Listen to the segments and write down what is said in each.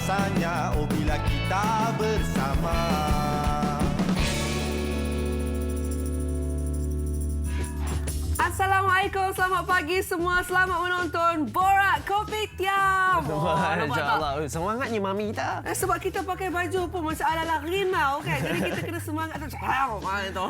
rasanya bila kita bersama. Assalamualaikum, selamat pagi semua. Selamat menonton Borak Kopitiam. InsyaAllah. Semangatnya Mami kita. Sebab kita pakai baju pun macam ala-ala rimau kan. Jadi kita kena semangat tu.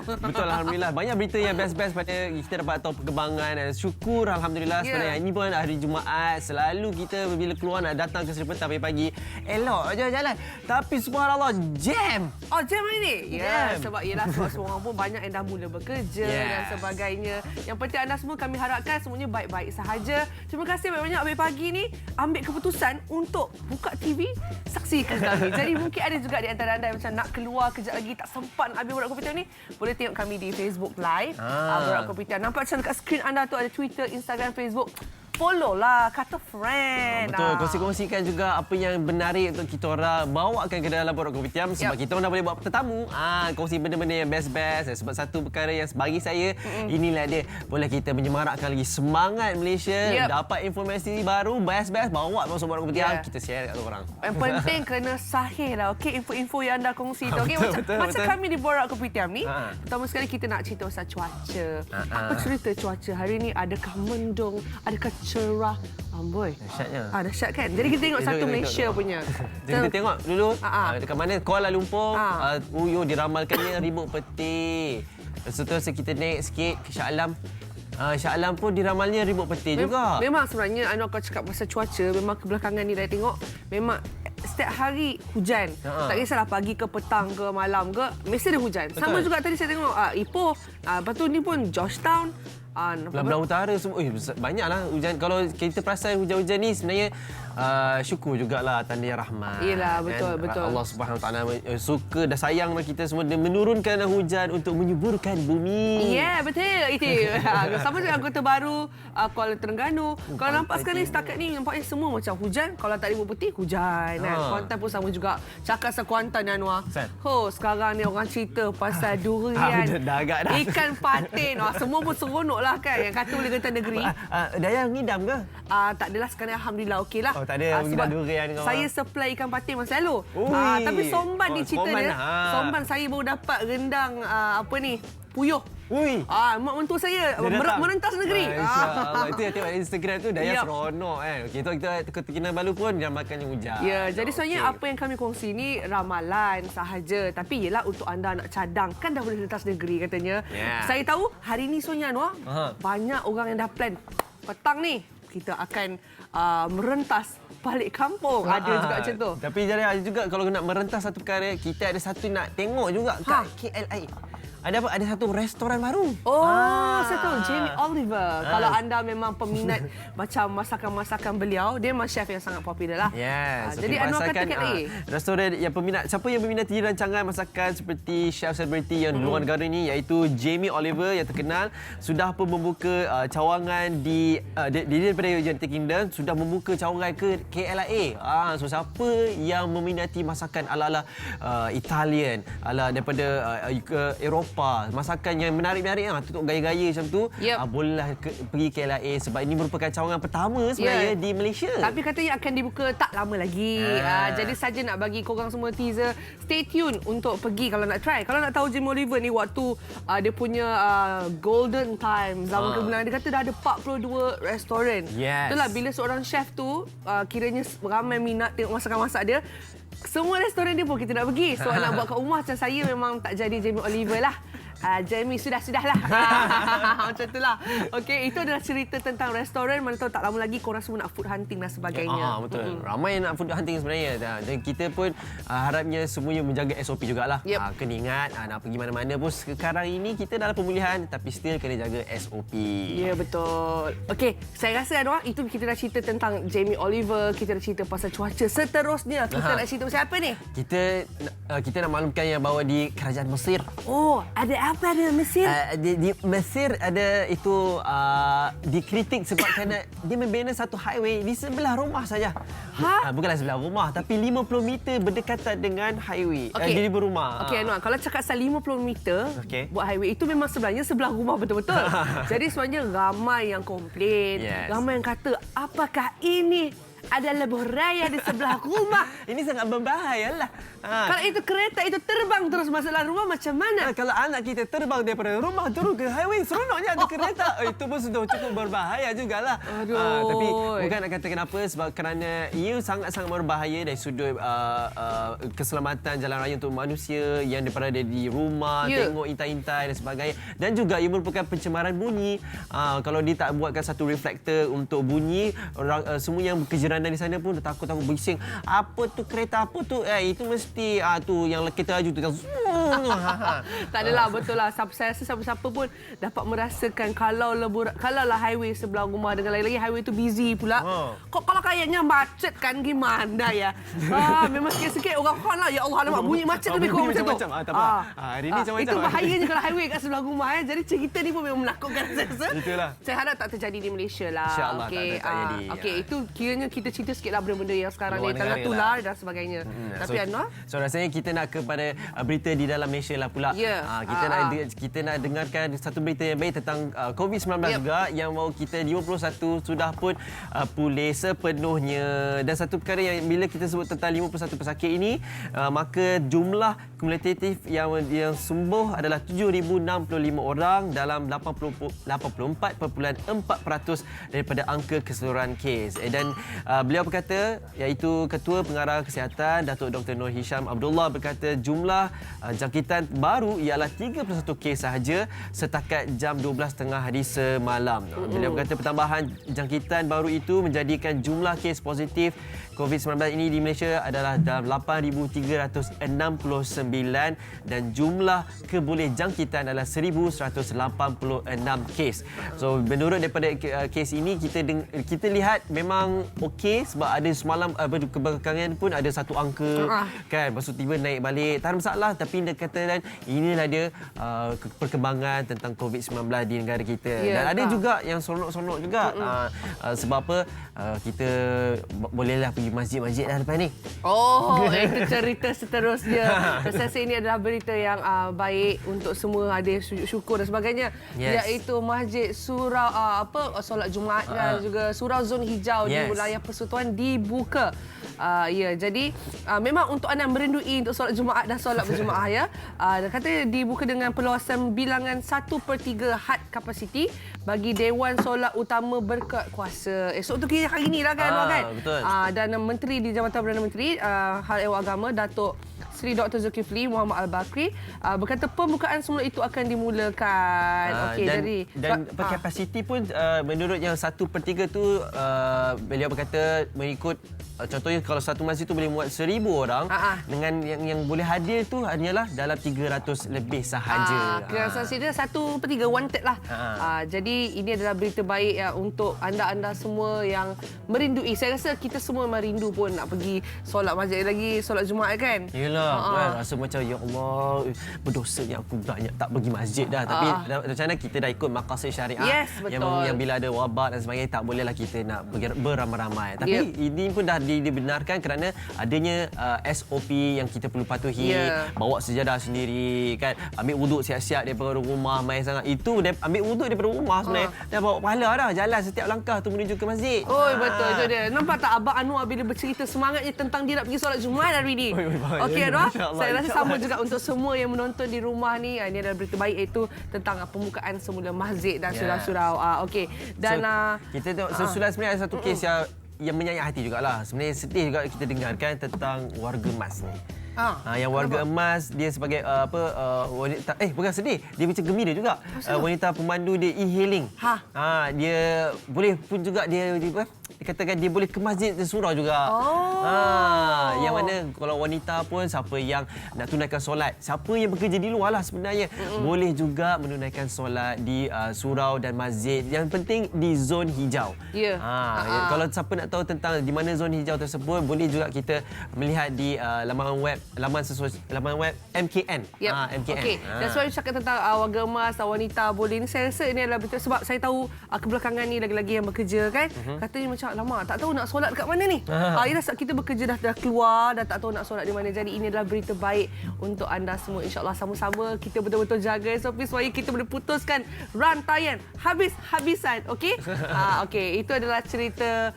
Betul, Alhamdulillah. Banyak berita yang best-best pada kita dapat tahu perkembangan. Dan syukur Alhamdulillah sebenarnya. Ini pun hari Jumaat. Selalu kita bila keluar nak datang ke Seri Petang pagi-pagi. Elok jalan-jalan. Tapi subhanallah, jam. Oh, jam hari ni? Ya, Jam. sebab semua orang pun banyak yang dah mula bekerja dan sebagainya. Yang penting anda semua kami harapkan semuanya baik-baik sahaja. Terima kasih banyak-banyak Abang Pagi ni ambil keputusan untuk buka TV, saksikan kami. Jadi mungkin ada juga di antara anda yang macam nak keluar kejap lagi tak sempat nak ambil Borak Kopitiam ni, boleh tengok kami di Facebook Live. Borak Kopitiam. Nampak macam dekat skrin anda tu ada Twitter, Instagram, Facebook. Follow lah, kata friend. Betul, kongsi-kongsikan juga apa yang menarik untuk kita orang bawakan ke dalam Borak Kopitiam. Sebab kita orang dah boleh buat tetamu. Kongsi benda-benda yang best-best. Sebab satu perkara yang bagi saya, inilah dia. Boleh kita menyemarakkan lagi semangat Malaysia. Dapat informasi baru, best-best, bawa masuk Borak Kopitiam. Kita share kat orang. Yang penting kena sahih lah, okey, info-info yang anda kongsi tu. Okey, macam kami di Borak Kopitiam ni, pertama sekali kita nak cerita pasal cuaca. Apa cerita cuaca hari ni? Adakah mendung? Adakah cerah? Amboi. Dahsyatnya. Dahsyat kan? Jadi kita tengok satu Malaysia punya. Kita tengok dulu dekat mana Kuala Lumpur. Diramalkannya ribut peti. Lepas tu kita naik sikit ke Shah Alam. Shah Alam pun diramalnya ribut peti juga. Memang sebenarnya kau cakap pasal cuaca, memang kebelakangan ni dah tengok memang setiap hari hujan. Tak kisahlah pagi ke petang ke malam ke, mesti ada hujan. Betul. Sama juga tadi saya tengok Ipoh. Lepas tu ni pun Georgetown. Belah utara semua banyaklah hujan. Kalau kita perasan hujan-hujan ni sebenarnya syukur jugalah tanda yang rahmat. Yalah, betul, betul. Allah Subhanahu Wa Taala suka dan sayang kita semua, dia menurunkan hujan untuk menyuburkan bumi. Ya, betul itu. Sama dengan Kota Baru, Kuala Terengganu. Kalau nampak sekarang ni setakat ni nampaknya semua macam hujan. Kalau tak ribut peti, hujan. Kuantan pun sama juga. Cakap pasal Kuantan Anwar. Sekarang ni orang cerita pasal durian, ikan patin. Semua pun seronok lah kan. Yang kata boleh gentar negeri. Dayang ngidam ke? Tak adalah sekarang Alhamdulillah okey lah. Tak ada mengidam durian ke? Saya supply ikan patin masa lalu. Tapi Somban ni cerita dia. Somban saya baru dapat rendang puyuh. Mak mentua saya merentas negeri. Itu yang tengok Instagram tu Dayang seronok kan. Kita Kota Kinabalu pun diramalkannya hujan. Ya, jadi sebenarnya apa yang kami kongsi ni ramalan sahaja. Tapi yelah untuk anda nak cadang kan dah boleh rentas negeri katanya. Saya tahu hari ni sebenarnya Anwar banyak orang yang dah plan petang ni kita akan merentas balik kampung. Ada juga macam tu. Tapi jadi ada juga kalau nak merentas satu perkara, kita ada satu nak tengok juga kat KLIA. Ada satu restoran baru. Saya tahu Jamie Oliver. Kalau anda memang peminat macam masakan-masakan beliau, dia memang chef yang sangat popular lah. Jadi Anwar kata restoran yang siapa yang meminati rancangan masakan seperti chef selebriti yang di luar negara ni, iaitu Jamie Oliver yang terkenal, sudah pun membuka cawangan di daripada United Kingdom, sudah membuka cawangan ke KLIA. So siapa yang meminati masakan ala-ala Italian, ala daripada Eropah, masakan yang menarik-menarik tutup gaya-gaya macam tu, bolehlah pergi ke LIA sebab ini merupakan cawangan pertama sebenarnya di Malaysia. Tapi katanya akan dibuka tak lama lagi. Jadi saja nak bagi korang semua teaser, stay tune untuk pergi kalau nak try. Kalau nak tahu Jamie Oliver ni waktu dia punya golden time, zaman kegemilangan, dia kata dah ada 42 restoran. Itulah bila seorang chef tu kiranya ramai minat tengok masakan-masak dia, semua restoran dia pun kita nak pergi. So nak buat kat rumah macam saya memang tak jadi Jamie Oliver lah. Jamie sudahlah. Macam itulah. Okey, itu adalah cerita tentang restoran. Mana tahu tak lama lagi korang semua nak food hunting dan sebagainya. Betul. Ramai nak food hunting sebenarnya. Dan kita pun harapnya semuanya menjaga SOP jugalah. Kena ingat nak pergi mana-mana pun sekarang ini kita dalam pemulihan tapi still kena jaga SOP. Ya, betul. Okey, saya rasa Anwar itu kita dah cerita tentang Jamie Oliver, kita dah cerita pasal cuaca. Seterusnya kita nak cerita pasal apa ni? Kita nak maklumkan yang bahawa di kerajaan Mesir. Ada apa di Mesir? Di Mesir ada itu dikritik sebab kerana dia membina satu highway di sebelah rumah saja. Bukanlah sebelah rumah tapi 50 meter berdekatan dengan highway di rumah. Okey Anwar, kalau cakap pasal 50 meter buat highway itu memang sebenarnya sebelah rumah betul-betul. Jadi sebenarnya ramai yang komplain, ramai yang kata apakah ini ada lebuh raya di sebelah rumah. Ini sangat berbahaya lah. Kalau itu kereta itu terbang terus masuk dalam rumah macam mana? Kalau anak kita terbang daripada rumah turun ke highway, seronoknya ada kereta. Itu pun sudah cukup berbahaya jugalah. Tapi bukan nak kata kenapa, sebab kerana ia sangat-sangat berbahaya dari sudut keselamatan jalan raya untuk manusia yang berada di rumah, tengok intai-intai dan sebagainya. Dan juga ia merupakan pencemaran bunyi. Kalau dia tak buatkan satu reflektor untuk bunyi, orang semua yang berkejiranan di sana pun dah takut-takut bising. Apa tu kereta apa tu? Itu mesti tu yang kita laju tu. Tak adalah, betul lah. Saya rasa siapa-siapa pun dapat merasakan kalau lah highway sebelah rumah dengan lagi-lagi highway tu busy pula. Kalau kayaknya macet kan gimana ya? Memang sikit-sikit orang kan lah. Ya Allah, alamak bunyi macet lebih kurang macam tu. Hari ni macam-macam. Itu bahayanya kalau highway kat sebelah rumah. Jadi cerita ni pun memang menakutkan saya rasa. Itulah. Saya harap tak terjadi di Malaysia lah. InsyaAllah tak terjadi. Okey, itu kiranya kita cerita sikitlah benda-benda yang sekarang ni tengah tular dan sebagainya. Tapi Anwar? So rasanya kita nak kepada berita di dalam Malaysia lah pula. Kita nak dengarkan satu berita yang baik tentang COVID-19 juga, yang baru kita 51 sudah pun pulih sepenuhnya. Dan satu perkara yang bila kita sebut tentang 51 pesakit ini, maka jumlah kumulatif yang sembuh adalah 7,065 orang dalam 84.4% daripada angka keseluruhan kes. Dan beliau berkata, iaitu Ketua Pengarah Kesihatan Datuk Dr. Nur Hisham Abdullah berkata jumlah jangkitan baru ialah 31 kes sahaja setakat jam 12.30 hari semalam. Beliau berkata pertambahan jangkitan baru itu menjadikan jumlah kes positif COVID-19 ini di Malaysia adalah dalam 8,369 dan jumlah keboleh jangkitan adalah 1,186 kes. So menurut daripada kes ini kita lihat memang okey, sebab ada semalam kebelakangan pun ada satu angka kan, lepas tu tiba naik balik, tak ada masalah. Tapi dia kata dan inilah dia perkembangan tentang COVID-19 di negara kita. Dan ada juga yang seronok-seronok juga. Sebab apa, kita bolehlah pergi masjid-masjid dah lepas ni. Itu cerita seterusnya. Saya rasa ini adalah berita yang baik untuk semua, ada syukur dan sebagainya. Iaitu Masjid Surau solat Jumaat dan juga Surau Zon Hijau di wilayah Persekutuan dibuka. Jadi memang untuk anda merindui untuk solat Jumaat dan solat berjemaah ya. Dan kata dibuka dengan perluasan bilangan 1/3 had kapasiti bagi Dewan Solat Utama Berkat Kuasa. Esok tu kira hari ni lah kan, kan? Betul. Dan Menteri di Jabatan Perdana Menteri Hal Ehwal Agama Datuk Seri Dr. Zulkifli Muhammad Al-Bakri berkata pembukaan semula itu akan dimulakan. Dan kapasiti pun menurut yang 1/3 tu beliau berkata mengikut contohnya kalau satu masjid tu boleh muat 1,000 orang, dengan yang boleh hadir tu hanyalah dalam 300 lebih sahaja. Kapasiti dia 1/3, 1/3 lah. Jadi ini adalah berita baik untuk anda-anda semua yang merindui. Saya rasa kita semua memang rindu pun nak pergi solat masjid, lagi solat Jumaat kan. Yelah, rasa macam ya Allah, berdosanya aku banyak tak pergi masjid dah. Tapi macam mana kita dah ikut maqasid syariah. Yang bila ada wabak dan sebagainya tak bolehlah kita nak beramai-ramai. Tapi ini pun dah dibenarkan kerana adanya SOP yang kita perlu patuhi. Bawa sejadah sendiri kan, ambil wuduk siap-siap daripada rumah. Mai sangat itu ambil wuduk daripada rumah sebenarnya dah bawa pahala dah, jalan setiap langkah tu menuju ke masjid. Betul itu dia. Nampak tak Abang Anwar bila bercerita semangatnya tentang dia nak pergi solat Jumaat hari ni. Okey Anwar, saya rasa sama juga untuk semua yang menonton di rumah ni. Ini adalah berita baik, iaitu tentang pembukaan semula masjid dan surau-surau. Okey. Dan kita tengok sesudah sebenarnya ada satu kes yang menyayat hati jugalah. Sebenarnya sedih juga kita dengarkan tentang warga emas ni. Yang warga emas dia sebagai wanita, bukan sedih, dia macam gembira juga. Wanita pemandu dia e-hailing. Dia boleh pun juga dia dikatakan dia boleh ke masjid dan surau juga. Yang mana kalau wanita pun siapa yang nak tunaikan solat, siapa yang bekerja di luar lah sebenarnya, boleh juga menunaikan solat di surau dan masjid. Yang penting di zon hijau. Kalau siapa nak tahu tentang di mana zon hijau tersebut, boleh juga kita melihat di laman web MKN. MKN. Okey. Dan sebab cakap tentang warga emas dan wanita boleh ni, saya rasa ini adalah betul sebab saya tahu kebelakangan ni lagi-lagi yang bekerja kan. Katanya macam lama tak tahu nak solat kat mana ni. Ialah saat kita bekerja dah keluar, dah tak tahu nak solat di mana. Jadi ini adalah berita baik untuk anda semua. InsyaAllah sama-sama kita betul-betul jaga SOP supaya kita boleh putuskan rantaian habis-habisan. Okey? Okey, itu adalah cerita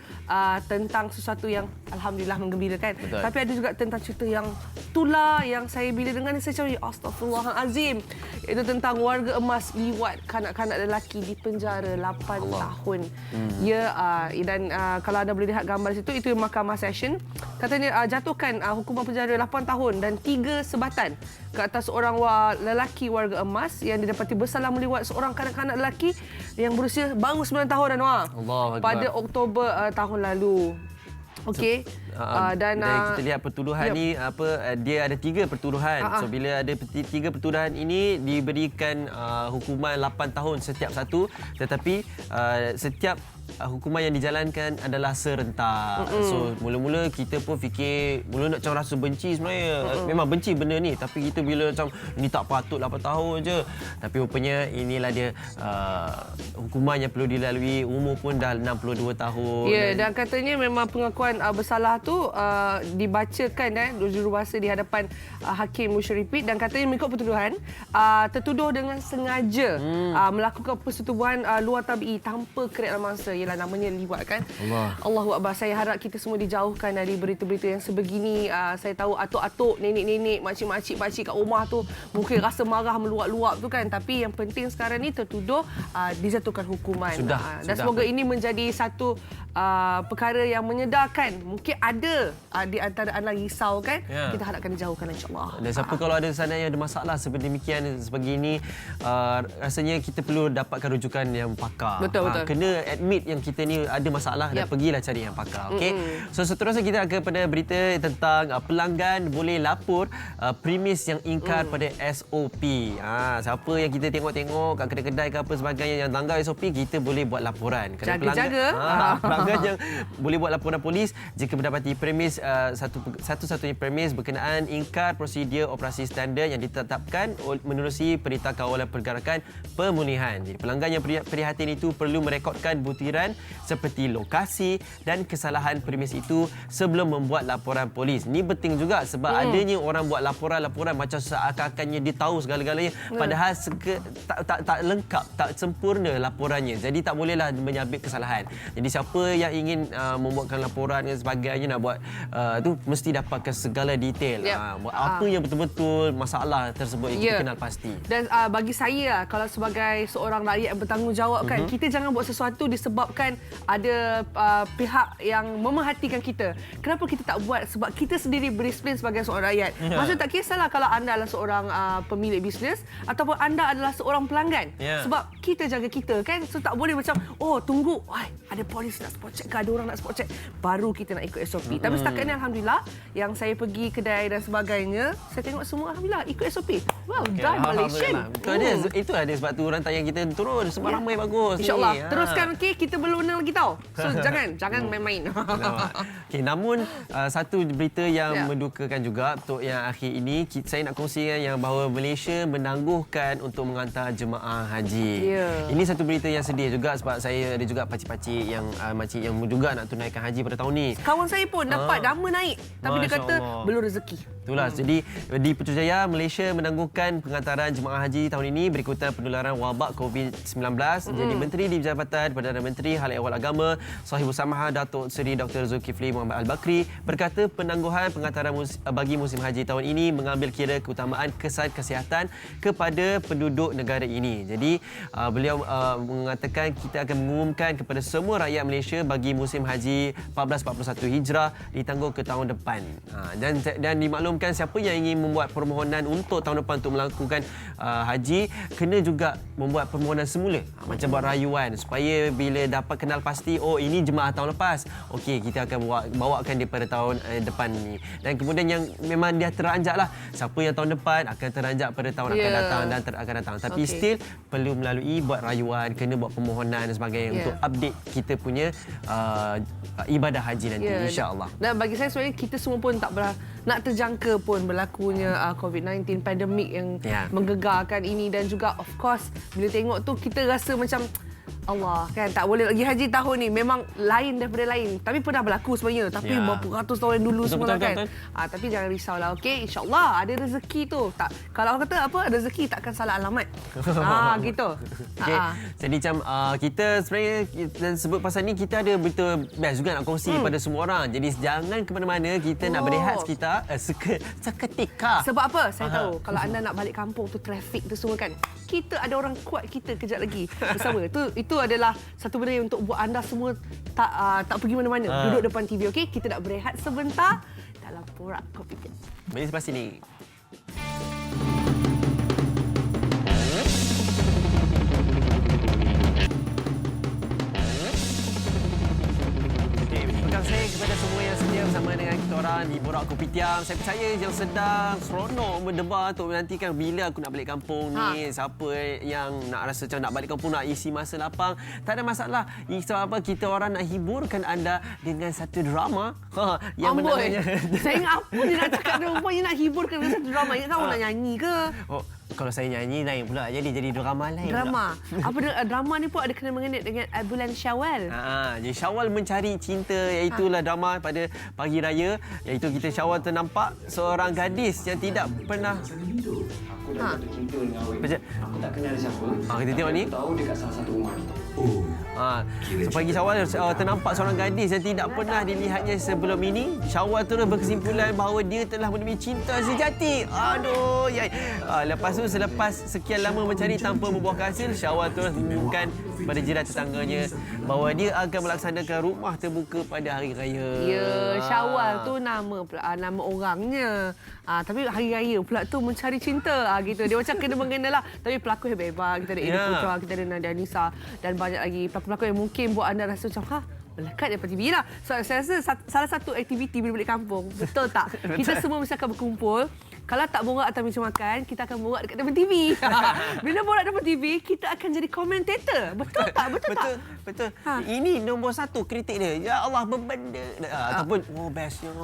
tentang sesuatu yang alhamdulillah menggembirakan. Betul. Tapi ada juga tentang cerita yang tular yang saya bila dengar ni saya cakap astagfirullahalazim. Itu tentang warga emas liwat kanak-kanak lelaki di penjara 8 tahun. Ya, dan kalau anda boleh lihat gambar situ, itu mahkamah session. Katanya jatuhkan hukuman penjara 8 tahun dan 3 sebatan ke atas seorang lelaki warga emas yang didapati bersalah meliwat seorang kanak-kanak lelaki yang berusia baru 9 tahun, Anwar. Pada Oktober tahun lalu. Okey. Dan kita lihat pertuduhan ni dia ada 3 pertuduhan. So bila ada 3 pertuduhan ini diberikan hukuman 8 tahun setiap satu, tetapi setiap hukuman yang dijalankan adalah serentak. So mula-mula kita pun fikir mula nak macam rasa benci sebenarnya. Memang benci benda ni, tapi kita bila macam ni tak patut 8 tahun je. Tapi rupanya inilah dia hukuman yang perlu dilalui. Umur pun dah 62 tahun. Ya, dan katanya memang pengakuan bersalah tu dibacakan jurubahasa di hadapan Hakim Musyrifit, dan katanya mengikut pertuduhan tertuduh dengan sengaja melakukan persetubuhan luar tabii tanpa kerelaan mangsa. Ialah namanya liwat kan. Allahu Akbar. Saya harap kita semua dijauhkan dari berita-berita yang sebegini. Saya tahu atuk-atuk, nenek-nenek, makcik-makcik, pakcik kat rumah tu mungkin rasa marah meluap-luap tu kan. Tapi yang penting sekarang ni tertuduh dijatuhkan hukuman. Dan semoga ini menjadi satu perkara yang menyedarkan. Mungkin ada di antara anda risau kan. Kita harapkan dijauhkan insya-Allah. Dan siapa kalau ada sana yang ada masalah seperti demikian sebegini, rasanya kita perlu dapatkan rujukan yang pakar. Betul. Kena admit yang kita ni ada masalah dan pergilah cari yang pakar. Okey. So seterusnya kita akan kepada berita tentang pelanggan boleh lapor premis yang ingkar pada SOP. Siapa yang kita tengok-tengok kat kedai-kedai ke apa sebagainya yang langgar SOP, kita boleh buat laporan. Jaga-jaga. Pelanggan yang boleh buat laporan polis jika mendapati premis satu-satunya premis berkenaan ingkar prosedur operasi standard yang ditetapkan menerusi Perintah Kawalan Pergerakan Pemulihan. Jadi pelanggan yang prihatin itu perlu merekodkan butiran seperti lokasi dan kesalahan premis itu sebelum membuat laporan polis. Ini penting juga sebab adanya orang buat laporan-laporan macam seakan-akannya dia tahu segala-galanya, padahal tak lengkap, tak sempurna laporannya. Jadi tak bolehlah menyabit kesalahan. Jadi siapa yang ingin membuatkan laporan dan sebagainya nak buat tu mesti dapatkan segala detail. Apa yang betul-betul masalah tersebut yang kita kenal pasti. Dan bagi saya kalau sebagai seorang rakyat yang bertanggungjawab kan, kita jangan buat sesuatu disebabkan ada pihak yang memerhatikan kita. Kenapa kita tak buat? Sebab kita sendiri berdisiplin sebagai seorang rakyat. Maksudnya tak kisahlah kalau anda adalah seorang pemilik bisnes ataupun anda adalah seorang pelanggan. Sebab kita jaga kita kan. So tak boleh macam tunggu ada polis nak spot check ke, ada orang nak spot check, baru kita nak ikut SOP. Tapi setakat ni alhamdulillah yang saya pergi kedai dan sebagainya, saya tengok semua alhamdulillah ikut SOP. Well done Malaysian. Itu ada sebab tu rantaian kita turun sebab ramai bagus. InsyaAllah. Teruskan kita belum menang lagi tau. So jangan main-main. Namun satu berita yang mendukakan juga untuk yang akhir ini, saya nak kongsikan yang bahawa Malaysia menangguhkan untuk menghantar jemaah haji. Ini satu berita yang sedih juga sebab saya ada juga pakcik-pakcik yang makcik yang juga nak tunaikan haji pada tahun ni. Kawan saya pun dapat nama naik tapi dia kata belum rezeki. Itulah. Jadi di Putrajaya, Malaysia menangguhkan penghantaran jemaah haji tahun ini berikutan penularan wabak COVID-19. Jadi Menteri di Jabatan Perdana Menteri Hal Ehwal Agama Sahibul Samahah Datuk Seri Dr. Zulkifli Muhammad Al-Bakri berkata penangguhan penghantaran bagi musim haji tahun ini mengambil kira keutamaan kesan kesihatan kepada penduduk negara ini. Jadi beliau mengatakan kita akan mengumumkan kepada semua rakyat Malaysia bagi musim haji 1441 Hijrah ditangguh ke tahun depan. Dan dimaklumkan siapa yang ingin membuat permohonan untuk tahun depan untuk melakukan haji kena juga membuat permohonan semula. Macam buat rayuan supaya bila dapat kenal pasti ini jemaah tahun lepas. Okey, kita akan bawakan dia pada tahun depan ni. Dan kemudian yang memang dia teranjak lah. Siapa yang tahun depan akan teranjak pada tahun akan datang dan akan datang. Tapi still perlu melalui buat rayuan, kena buat permohonan dan sebagainya untuk update kita punya ibadah haji nanti insya-Allah. Dan bagi saya sebenarnya kita semua pun tak nak terjangka pun berlakunya COVID-19 pandemik yang menggegarkan ini, dan juga of course bila tengok tu kita rasa macam Allah, kan tak boleh lagi haji tahun ni. Memang lain daripada lain. Tapi pernah berlaku sebenarnya. Tapi berapa ratus tahun dulu Betul, semua betul, kan. betul. Tapi jangan risaulah, okey? InsyaAllah ada rezeki tu. Tak, kalau orang kata apa, rezeki takkan salah alamat. Gitu. Okay. Jadi macam kita sebenarnya kita sebut pasal ni, kita ada berita best juga nak kongsi kepada semua orang. Jadi jangan ke mana-mana, kita nak berehat sekitar seketika. Sebab apa? Saya tahu. Kalau anda nak balik kampung tu, trafik tu semua kan. Kita ada orang kuat kita kejap lagi bersama. Itu adalah satu benda yang untuk buat anda semua tak pergi mana-mana. Duduk depan TV, okey? Kita nak berehat sebentar dalam Borak Kopi Tiam. Mari lepas sini. Saya kepada semua yang sedia bersama dengan kita orang di Borak Kopi Tiam. Saya percaya yang sedang seronok berdebar untuk menantikan bila aku nak balik kampung ni. Siapa yang nak rasa macam nak balik kampung, nak isi masa lapang, tak ada masalah. Sebab apa, kita orang nak hiburkan anda dengan satu drama yang bernamanya... Saya ingat apa dia nak cakap, rupanya nak hiburkan dengan satu drama. Ingat kamu nak nyanyi ke? Oh, kalau saya nyanyi lain pula, jadi drama lain. Drama. Apa drama ni pun ada kena mengenai dengan bulan Syawal. Jadi Syawal mencari cinta, iaitulah drama pada pagi raya, iaitu kita Syawal ternampak seorang gadis yang tidak pernah Aku dah jatuh cinta dengan awak. Aku tak kenal siapa. kita tengok ni. Aku tahu dekat salah satu rumah ni. Pagi Syawal ternampak seorang gadis yang tidak pernah dilihatnya sebelum ini. Syawal terus berkesimpulan bahawa dia telah menemui cinta sejati. Aduh, lepas tu selepas sekian lama mencari tanpa membuahkan hasil, Syawal terus mengumumkan kepada jiran tetangganya bahawa dia akan melaksanakan rumah terbuka pada hari raya. Ya, Syawal tu nama orangnya. Tapi hari raya pula tu mencari cinta. Gitu. Dia macam kena mengena lah. Tapi pelakon hebat-hebat. Kita ada Edi Putra, kita ada Nadia Nisa dan banyak lagi pelakon-pelakon yang mungkin buat anda rasa macam melekat daripada TV lah. So, saya rasa salah satu aktiviti bila balik kampung. Betul tak? Kita semua mesti akan berkumpul. Kalau tak borak atas meja makan, kita akan borak dekat depan TV. Bila borak depan TV, kita akan jadi komentator. Betul tak? Betul tak? Betul. Ini nombor satu kritik dia. Ya Allah, berbenda. Ataupun, bestnya.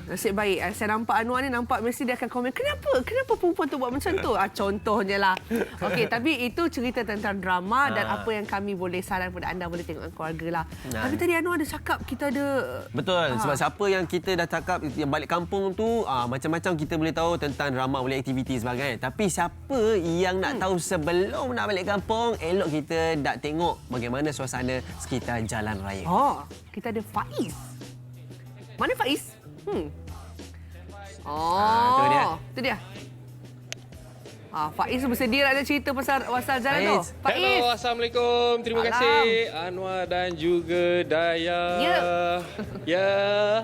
Nasib baik. Saya nampak Anwar ni, nampak mesti dia akan komen, kenapa perempuan tu buat macam tu? Contohnya lah. Okey, tapi itu cerita tentang drama dan apa yang kami boleh saran kepada anda, boleh tengok dengan keluarga lah. Tapi tadi Anwar ada cakap kita ada... Betul. Sebab siapa yang kita dah cakap yang balik kampung tu, macam-macam kita boleh tahu tentang drama, boleh aktiviti sebagainya. Tapi siapa yang nak tahu sebelum nak balik kampung, elok kita nak tengok bagaimana suasana sekitar jalan raya. Kita ada Faiz. Mana Faiz? Itu dia. Itu dia. Faiz bersedia nak cerita pasal jalan tu. Faiz. Hello, Assalamualaikum. Terima kasih Anwar dan juga Daya. Ya,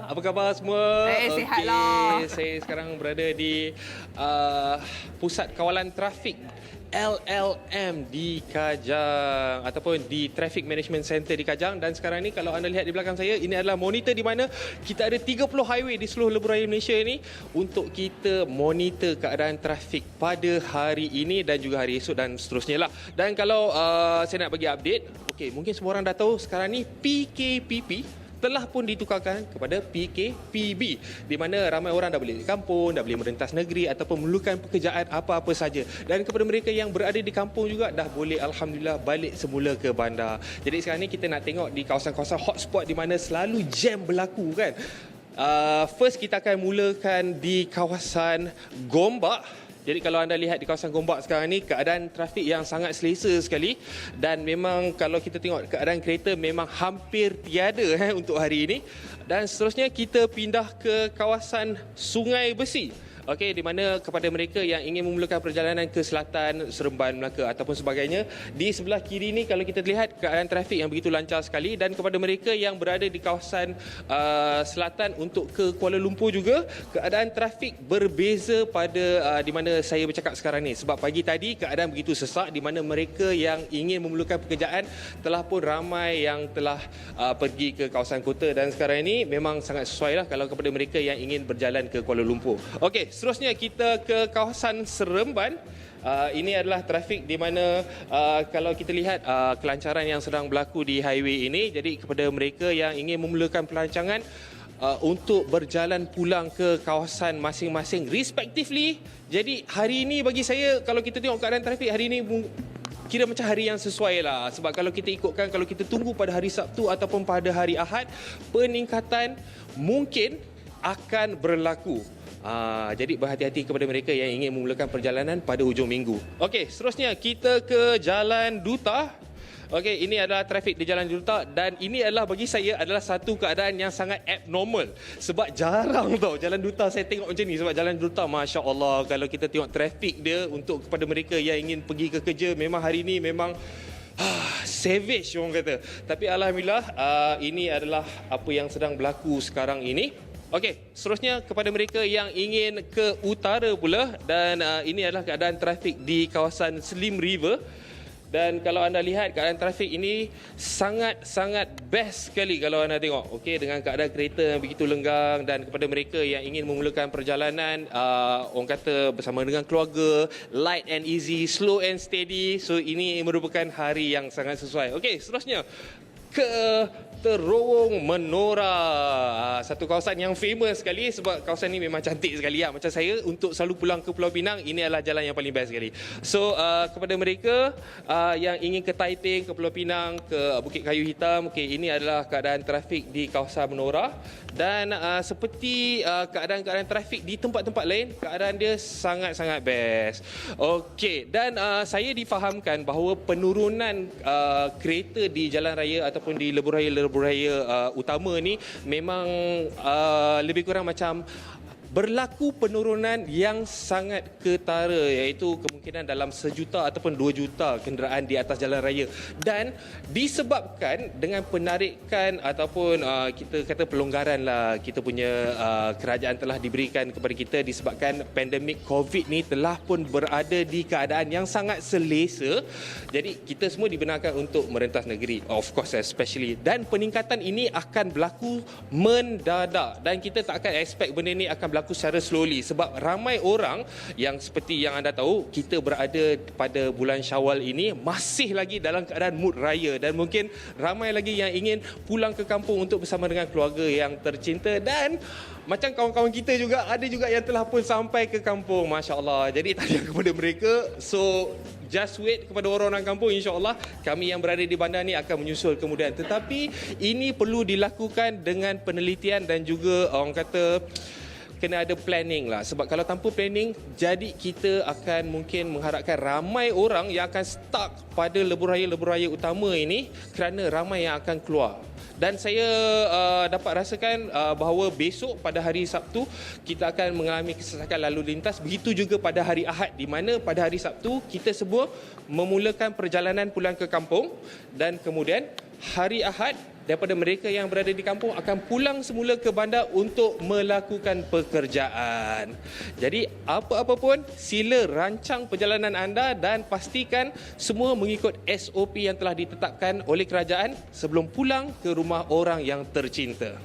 apa khabar semua? Sihatlah. Saya sekarang berada di Pusat Kawalan Trafik LLM di Kajang ataupun di Traffic Management Center di Kajang, dan sekarang ni kalau anda lihat di belakang saya, ini adalah monitor di mana kita ada 30 highway di seluruh lebuh raya Malaysia ini untuk kita monitor keadaan trafik pada hari ini dan juga hari esok dan seterusnya lah. Dan kalau saya nak bagi update, mungkin semua orang dah tahu sekarang ni PKPP telah pun ditukarkan kepada PKPB, di mana ramai orang dah boleh di kampung, dah boleh merentas negeri ataupun memerlukan pekerjaan apa-apa saja. Dan kepada mereka yang berada di kampung juga dah boleh alhamdulillah balik semula ke bandar. Jadi sekarang ni kita nak tengok di kawasan-kawasan hotspot di mana selalu jam berlaku kan. First kita akan mulakan di kawasan Gombak. Jadi kalau anda lihat di kawasan Gombak sekarang ni, keadaan trafik yang sangat selesa sekali, dan memang kalau kita tengok keadaan kereta memang hampir tiada untuk hari ini. Dan seterusnya kita pindah ke kawasan Sungai Besi. Okey, di mana kepada mereka yang ingin memulakan perjalanan ke selatan, Seremban, Melaka ataupun sebagainya, di sebelah kiri ni kalau kita lihat keadaan trafik yang begitu lancar sekali. Dan kepada mereka yang berada di kawasan selatan untuk ke Kuala Lumpur juga, keadaan trafik berbeza pada di mana saya bercakap sekarang ni. Sebab pagi tadi keadaan begitu sesak, di mana mereka yang ingin memulakan pekerjaan telah pun ramai yang telah pergi ke kawasan kota, dan sekarang ini memang sangat sesuai lah kalau kepada mereka yang ingin berjalan ke Kuala Lumpur. Okey, seterusnya kita ke kawasan Seremban. Ini adalah trafik di mana kalau kita lihat kelancaran yang sedang berlaku di highway ini. Jadi kepada mereka yang ingin memulakan pelancangan untuk berjalan pulang ke kawasan masing-masing respectively. Jadi hari ini bagi saya, kalau kita tengok keadaan trafik hari ini kira macam hari yang sesuai lah. Sebab kalau kita ikutkan, kalau kita tunggu pada hari Sabtu ataupun pada hari Ahad, peningkatan mungkin akan berlaku. Jadi berhati-hati kepada mereka yang ingin memulakan perjalanan pada hujung minggu. Okey, seterusnya kita ke Jalan Duta. Okey, ini adalah trafik di Jalan Duta dan ini adalah bagi saya adalah satu keadaan yang sangat abnormal. Sebab jarang tau Jalan Duta saya tengok macam ni. Sebab Jalan Duta, Masya Allah, kalau kita tengok trafik dia untuk kepada mereka yang ingin pergi ke kerja, memang hari ini memang savage orang kata. Tapi Alhamdulillah, ini adalah apa yang sedang berlaku sekarang ini. Okey, seterusnya kepada mereka yang ingin ke utara pula, dan ini adalah keadaan trafik di kawasan Slim River. Dan kalau anda lihat keadaan trafik ini sangat-sangat best sekali kalau anda tengok. Okey, dengan keadaan kereta yang begitu lenggang, dan kepada mereka yang ingin memulakan perjalanan orang kata bersama dengan keluarga, light and easy, slow and steady. So ini merupakan hari yang sangat sesuai. Okey, seterusnya ke Terowong Menora, satu kawasan yang famous sekali sebab kawasan ini memang cantik sekali ya. Macam saya untuk selalu pulang ke Pulau Pinang, ini adalah jalan yang paling best sekali. So kepada mereka yang ingin ke Taiping, ke Pulau Pinang, ke Bukit Kayu Hitam, okay, ini adalah keadaan trafik di kawasan Menora. Dan seperti keadaan-keadaan trafik di tempat-tempat lain, keadaan dia sangat-sangat best. Okey, dan saya difahamkan bahawa penurunan kereta di jalan raya ataupun di lebuh raya utama ni memang lebih kurang macam berlaku penurunan yang sangat ketara, iaitu kemungkinan dalam 1 juta ataupun 2 juta kenderaan di atas jalan raya. Dan disebabkan dengan penarikan ataupun kita kata pelonggaran lah kita punya kerajaan telah diberikan kepada kita disebabkan pandemik COVID ni telah pun berada di keadaan yang sangat selesa. Jadi kita semua dibenarkan untuk merentas negeri, of course especially. Dan peningkatan ini akan berlaku mendadak dan kita tak akan expect benda ni akan berlaku secara slowly sebab ramai orang yang seperti yang anda tahu, kita berada pada bulan Syawal ini masih lagi dalam keadaan mood raya dan mungkin ramai lagi yang ingin pulang ke kampung untuk bersama dengan keluarga yang tercinta. Dan macam kawan-kawan kita juga, ada juga yang telah pun sampai ke kampung, Masya Allah. Jadi tahniah kepada mereka. So just wait kepada orang-orang kampung, insya-Allah kami yang berada di bandar ni akan menyusul kemudian. Tetapi ini perlu dilakukan dengan penelitian dan juga orang kata kena ada planning lah. Sebab kalau tanpa planning, jadi kita akan mungkin mengharapkan ramai orang yang akan stuck pada lebuh raya utama ini kerana ramai yang akan keluar. Dan saya dapat rasakan bahawa besok pada hari Sabtu kita akan mengalami kesesakan lalu lintas. Begitu juga pada hari Ahad, di mana pada hari Sabtu kita semua memulakan perjalanan pulang ke kampung dan kemudian hari Ahad daripada mereka yang berada di kampung akan pulang semula ke bandar untuk melakukan pekerjaan. Jadi apa-apa pun sila rancang perjalanan anda dan pastikan semua mengikut SOP yang telah ditetapkan oleh kerajaan sebelum pulang ke rumah orang yang tercinta.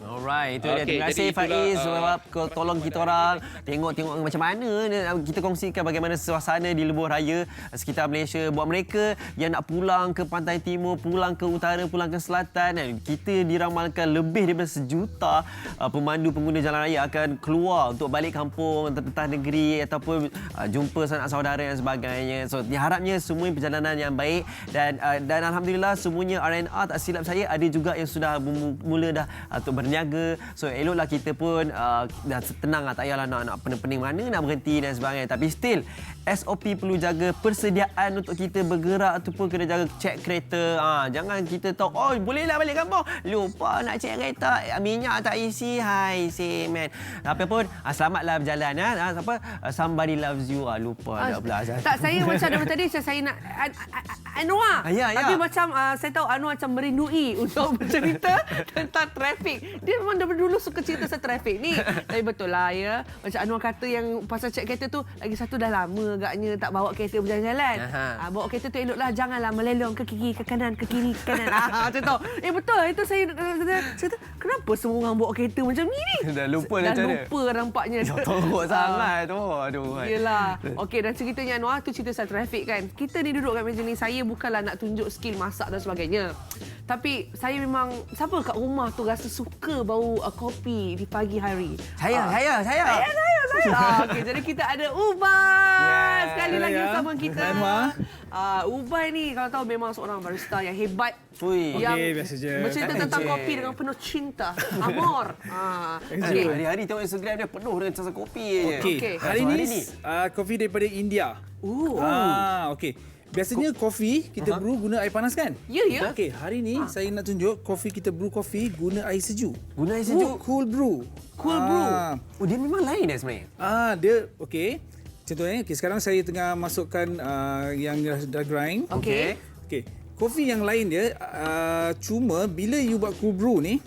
Alright, itu dia. Okey, Terima kasih jadi itulah, Faiz sebab tolong kita orang tengok macam mana kita kongsikan bagaimana suasana di lebuh raya sekitar Malaysia. Buat mereka yang nak pulang ke pantai timur, pulang ke utara, pulang ke selatan, kita diramalkan lebih daripada 1 juta pemandu pengguna jalan raya akan keluar untuk balik kampung, entah negeri ataupun jumpa sanak saudara dan sebagainya. So diharapnya semua perjalanan yang baik dan alhamdulillah semuanya RNR, tak silap saya ada juga yang sudah mula dah untuk berniaga. So eloklah kita pun dah tenang lah, tak payahlah nak pening-pening mana nak berhenti dan sebagainya. Tapi still SOP perlu jaga persediaan untuk kita bergerak ataupun kena jaga cek kereta. Jangan kita tahu bolehlah balik kampung, lupa nak cek kereta, minyak tak isi. Hai say man. Apa pun selamatlah berjalan somebody loves you, lupa dah pula. Tak, saya macam dari tadi saya nak Anwar. Ya. Tapi macam saya tahu Anwar macam merindui untuk bercerita tentang trafik. Dia memang daripada dulu suka cerita pasal trafik ni. Tapi betul lah ya. Macam Anwar kata yang pasal cek kereta tu, lagi satu dah lama agaknya tak bawa kereta berjalan-jalan. Bawa kereta tu eloklah, janganlah melelong ke kiri ke kanan, ke kiri ke kanan. Macam tu. Betul, itu saya kenapa semua orang bawa kereta macam ni? Dah lupa dah macam lupa nampaknya. Teruk sangat tu. Aduh. Yelah. Okey, dan ceritanya Anwar tu cerita pasal trafik kan. Kita ni duduk kat meja ni, saya bukanlah nak tunjuk skill masak dan sebagainya. Tapi saya memang, siapa kat rumah tu rasa suka bau kopi di pagi hari? Saya. Okey, jadi kita ada Ubay. Sekali lagi ya. bersama kita. Anwar. Ubay ni kalau tahu memang seorang barista yang hebat. Ui. Yang Okey, biasa je. bercerita tentang kopi dengan penuh cinta. Amor. Okey. Hari-hari tengok Instagram dia penuh dengan casa kopi je. Okey, Okey. hari So, ni hari ni? kopi daripada India. Okey. Biasanya kopi kita brew guna air panas kan? Ya, ya. Okey, hari ni saya nak tunjuk kopi kita brew kopi guna air sejuk. Guna air sejuk. Cool brew. Cool brew. Oh, dia memang lain sebenarnya. Dia okey. Contohnya, sekarang saya tengah masukkan yang dah grind. Okey. Okey. Kopi yang lain dia cuma bila you buat cool brew ni,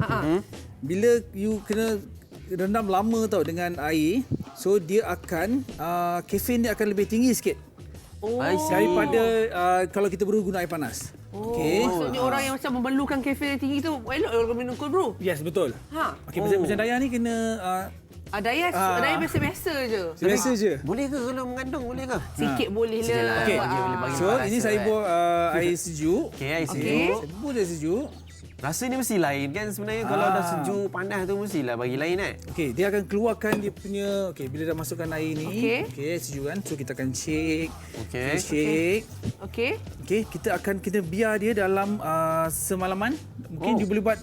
bila you kena rendam lama tau dengan air, so dia akan kafein dia akan lebih tinggi sikit I see. daripada kalau kita brew guna air panas. Okey. Maksudnya orang yang macam memerlukan kafein yang tinggi tu elok orang minum cold brew. Yes, betul. Ha. Okey, macam Dayah ni kena Dayah biasa-biasa je. biasa je. Boleh ke kalau mengandung, boleh ke? Sikit boleh Sikit lah. lah. Okey. Dia boleh bagi So, rasa, ini saya kan? buat air sejuk. Okey, air Okey. sejuk. Saya buat air sejuk. Rasa ni mesti lain kan sebenarnya kalau dah sejuk panas tu mestilah bagi lain kan. Okey, dia akan keluarkan dia punya bila dah masukkan air ni. Okey. Sejuk kan. So kita akan shake. Okey. Kita shake. Okey. Okey, kita biar dia dalam semalaman. Mungkin you boleh buat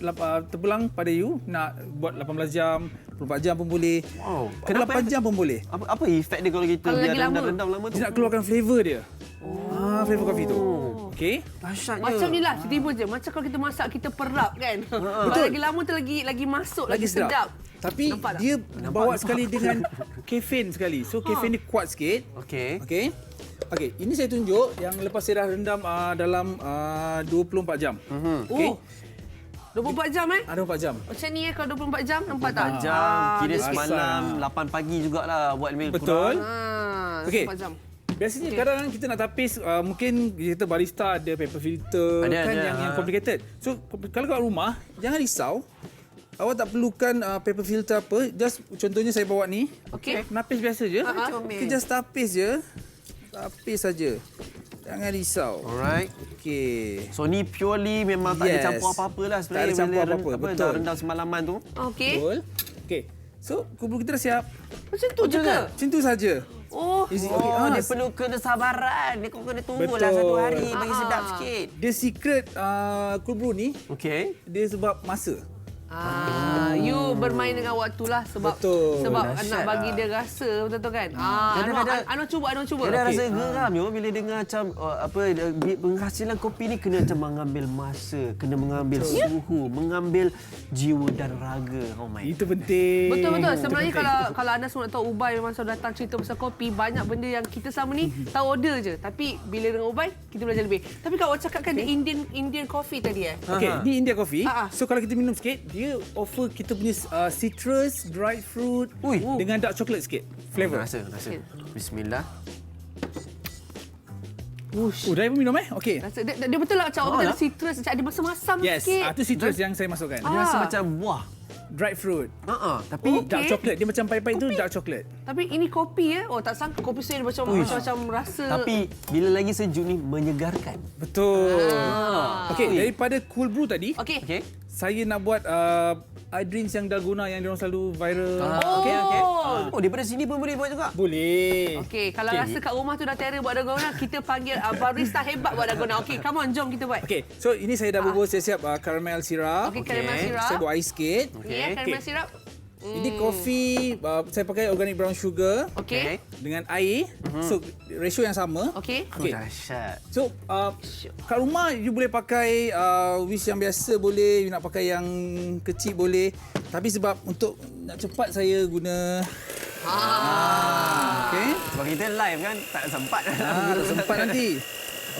terbelang pada you nak buat 18 jam, 24 jam pun boleh. Wow. 8 jam pun boleh. Apa efek dia kalau kita Kalau lagi biar lama? rendam lama tu? Dia nak keluarkan flavor dia. Flavor kopi tu. Okey. Dahsyatnya. Macam ni lah, tiba je. Macam kalau kita masak, kita perap kan. Betul. Lagi lama tu lagi masuk, lagi sedap. Tapi Nampak tak? dia bawa sekali dengan kafein sekali. So kafein dia kuat sikit. Okey. Okey. Okey, ini saya tunjuk yang lepas saya dah rendam dalam 24 jam. Okey. Oh, 24 jam Ada 24 jam. Macam ni kalau 24 jam, nampak tak? 4 jam, kira biasa. semalam 8 pagi jugalah buat lebih Betul. kurang. Okey. 24 jam. Biasanya kadang-kadang kita nak tapis mungkin kita barista ada paper filter Ada, kan ada. yang complicated. So kalau kat rumah jangan risau. Awak tak perlukan paper filter apa. Just contohnya saya bawa ni. Okey. Napis biasa je. Comel. Kita just tapis je. Tapis saja. Jangan risau. Alright. Okey. So ni purely memang tak ada Yes. campur apa-apa lah Tak sebenarnya. ada campur bila apa-apa, dah betul. rendam semalaman tu. Okey. Betul. Okey. So kubur kita dah siap. Macam tu je ke? Macam tu saja. Oh. Easy. Oh, Okey. dia perlu kesabaran. Dia kena tunggulah Betul. 1 hari bagi sedap sikit. Dia secret cold brew ni Okey. dia sebab masa. You bermain dengan waktu lah sebab Betul. nak Dahsyat bagi lah. dia rasa betul-betul kan? Kadang-kadang- Anu cuba. Dia dah Okey. rasa geram yo bila dengar macam penghasilan kopi ni kena macam mengambil masa, kena mengambil suhu, mengambil jiwa dan raga. Oh my. Itu penting. Betul. Sebenarnya Itu penting. kalau anda semua nak tahu Ubay memang selalu datang cerita pasal kopi, banyak benda yang kita sama ni tahu order je. Tapi bila dengan Ubay, kita belajar lebih. Tapi kalau awak cakapkan dia Indian coffee tadi Okey, ni India coffee. Ha. So kalau kita minum sikit, dia offer kita punya citrus, dried fruit Ui. dengan dark chocolate sikit flavor. Rasa. Bismillah. Dah pun minum Okey. Rasa dia betul lah macam orang kata ada citrus, macam ada masam-masam Yes, sikit. tu citrus yang saya masukkan. Dia rasa macam buah. Dried fruit. Tapi Okey. Dark chocolate. Dia macam pahit-pahit tu dark chocolate. Tapi ini kopi Oh, tak sangka kopi saya macam rasa. tapi bila lagi sejuk ni menyegarkan. Betul. Okey, daripada cool brew tadi, Okey. Okey. saya nak buat eye drinks yang dalgona yang diorang selalu viral. Okey. Oh, daripada sini pun boleh buat juga. Boleh. Okey, kalau rasa kat rumah tu dah terror buat dalgona, kita panggil barista hebat buat dalgona. Okey, come on, jom kita buat. Okey, so ini saya dah bubur siap-siap caramel syrup. Okey, caramel syrup. Saya buat ais sikit. Ni caramel Okey. syrup. Ini kopi, saya pakai organic brown sugar Okey. dengan air. So, ratio yang sama. Okey. Oh, Okey. dahsyat. So, kat rumah you boleh pakai whisk yang biasa boleh, you nak pakai yang kecil boleh. Tapi sebab untuk nak cepat saya guna okey. Sebab kita live kan, tak sempat. Tak sempat nanti.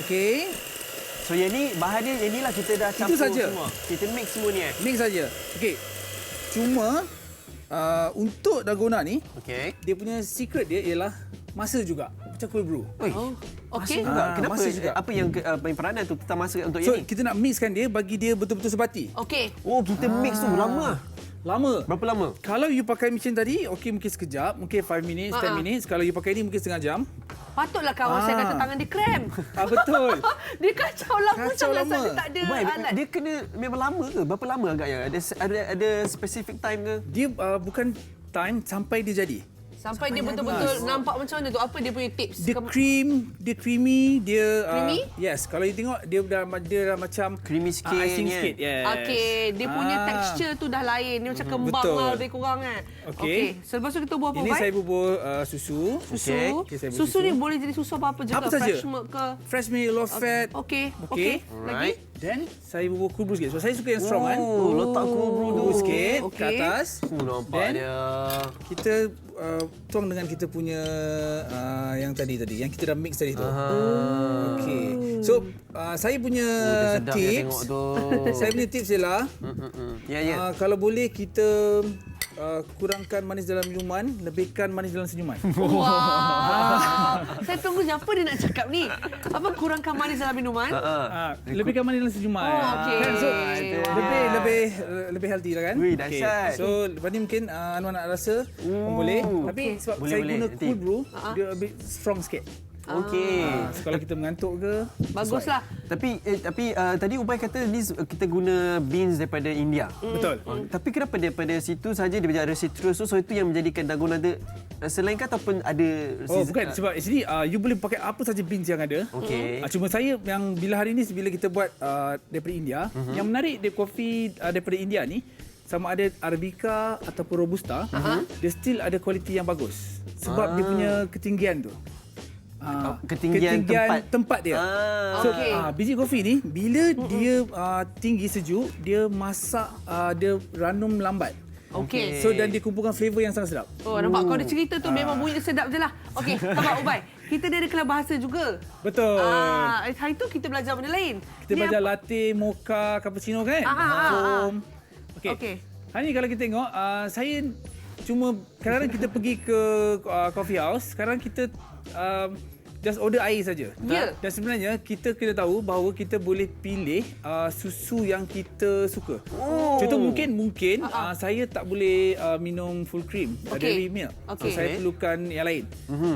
Okey. So yang ni bahan dia, yang ni lah kita dah campur saja. semua. Kita mix semua ni Mix saja. Okey. Cuma untuk dalgona ni, Okey. dia punya secret dia ialah masa juga. Macam cold brew. Oh. Okey. Juga. Kenapa? masa juga. Apa yang peranan tu kita masa untuk So, yang ni? kita nak mixkan dia bagi dia betul-betul sebati. Okey. Oh, kita mix tu lama. Lama. Berapa lama? Kalau you pakai mesin tadi, okey mungkin sekejap, mungkin 5 minutes, 10 minutes. Kalau you pakai ni mungkin setengah jam. Patutlah kawan saya kata tangan dia krem. Betul. Dia kacau lama Kacau macam lama. dia tak ada Why? alat. Dia kena memang lama ke? Berapa lama agaknya? Ada specific time ke? Dia bukan time sampai dia jadi. Sampai dia betul-betul nampak macam mana tu? Apa dia punya tips? Dia creamy, dia Creamy? Yes, kalau you tengok dia dah macam Creamy sikit, icing kan? sikit. Yes. Okey, dia punya teksture tu dah lain. Dia macam kembang Betul. lah lebih kurang kan. Okey. Selepas tu kita buat apa, Ini Bai? saya bubur susu. Susu. Okey, saya buat Susu susu. ni boleh jadi susu apa-apa je Apa ke? saja. Fresh milk ke? Fresh milk, low fat. Okey. Okey. Lagi? Then saya bubur cool brew sikit. So saya suka yang strong kan. Oh, letak cool brew tu. Bubur sikit ke Okey. atas. Nampak Then, dia. Kita tuang dengan kita punya yang tadi yang kita dah mix tadi tu. Okey. So saya punya Sedap dia tips. tengok tu. Saya punya tips ialah Ya. kalau boleh kita kurangkan manis dalam minuman, lebihkan manis dalam senyuman. Wah. Saya tunggu je apa dia nak cakap ni. Apa kurangkan manis dalam minuman? Lebihkan manis dalam senyuman. Oh, okey. Kan? So Itu. lebih healthy lah kan? Wih, dahsyat. So lepas ni mungkin Anwar nak rasa pun boleh. Tapi sebab Boleh, saya boleh. guna Nanti. cool brew, dia a bit strong sikit. Okey. So kalau kita mengantuk ke, Baguslah. Tapi tadi Ubay kata ni kita guna beans daripada India. betul. Tapi kenapa daripada situ saja dia berjaya citrus tu, so itu yang menjadikan dalgona tu selain kata ataupun ada Oh bukan, sebab sini you boleh pakai apa saja beans yang ada. Okey. Cuma saya yang bila hari ni bila kita buat daripada India, yang menarik dia kopi daripada India ni sama ada Arabica ataupun Robusta, dia still ada kualiti yang bagus. Sebab dia punya ketinggian tu. Ketinggian tempat dia. So Okey. biji kopi ni bila dia tinggi sejuk, dia masak dia ranum lambat. Okey. So dan dia kumpulkan flavor yang sangat sedap. Oh, nampak kau ada cerita tu memang bunyi dia sedap je lah. Okey, sabar Ubay. Kita ni ada kelas bahasa juga. Betul. Hari tu kita belajar benda lain. Kita Ni belajar apa? latte, mocha, cappuccino kan? Foam. Okey. Okey. Hari ni kalau kita tengok, saya cuma kadang-kadang kita pergi ke coffee house, sekarang kita just order air saja. Ya. Dan sebenarnya kita kena tahu bahawa kita boleh pilih susu yang kita suka. Contoh mungkin saya tak boleh minum full cream, Okey. dairy milk. Okey. So saya perlukan yang lain.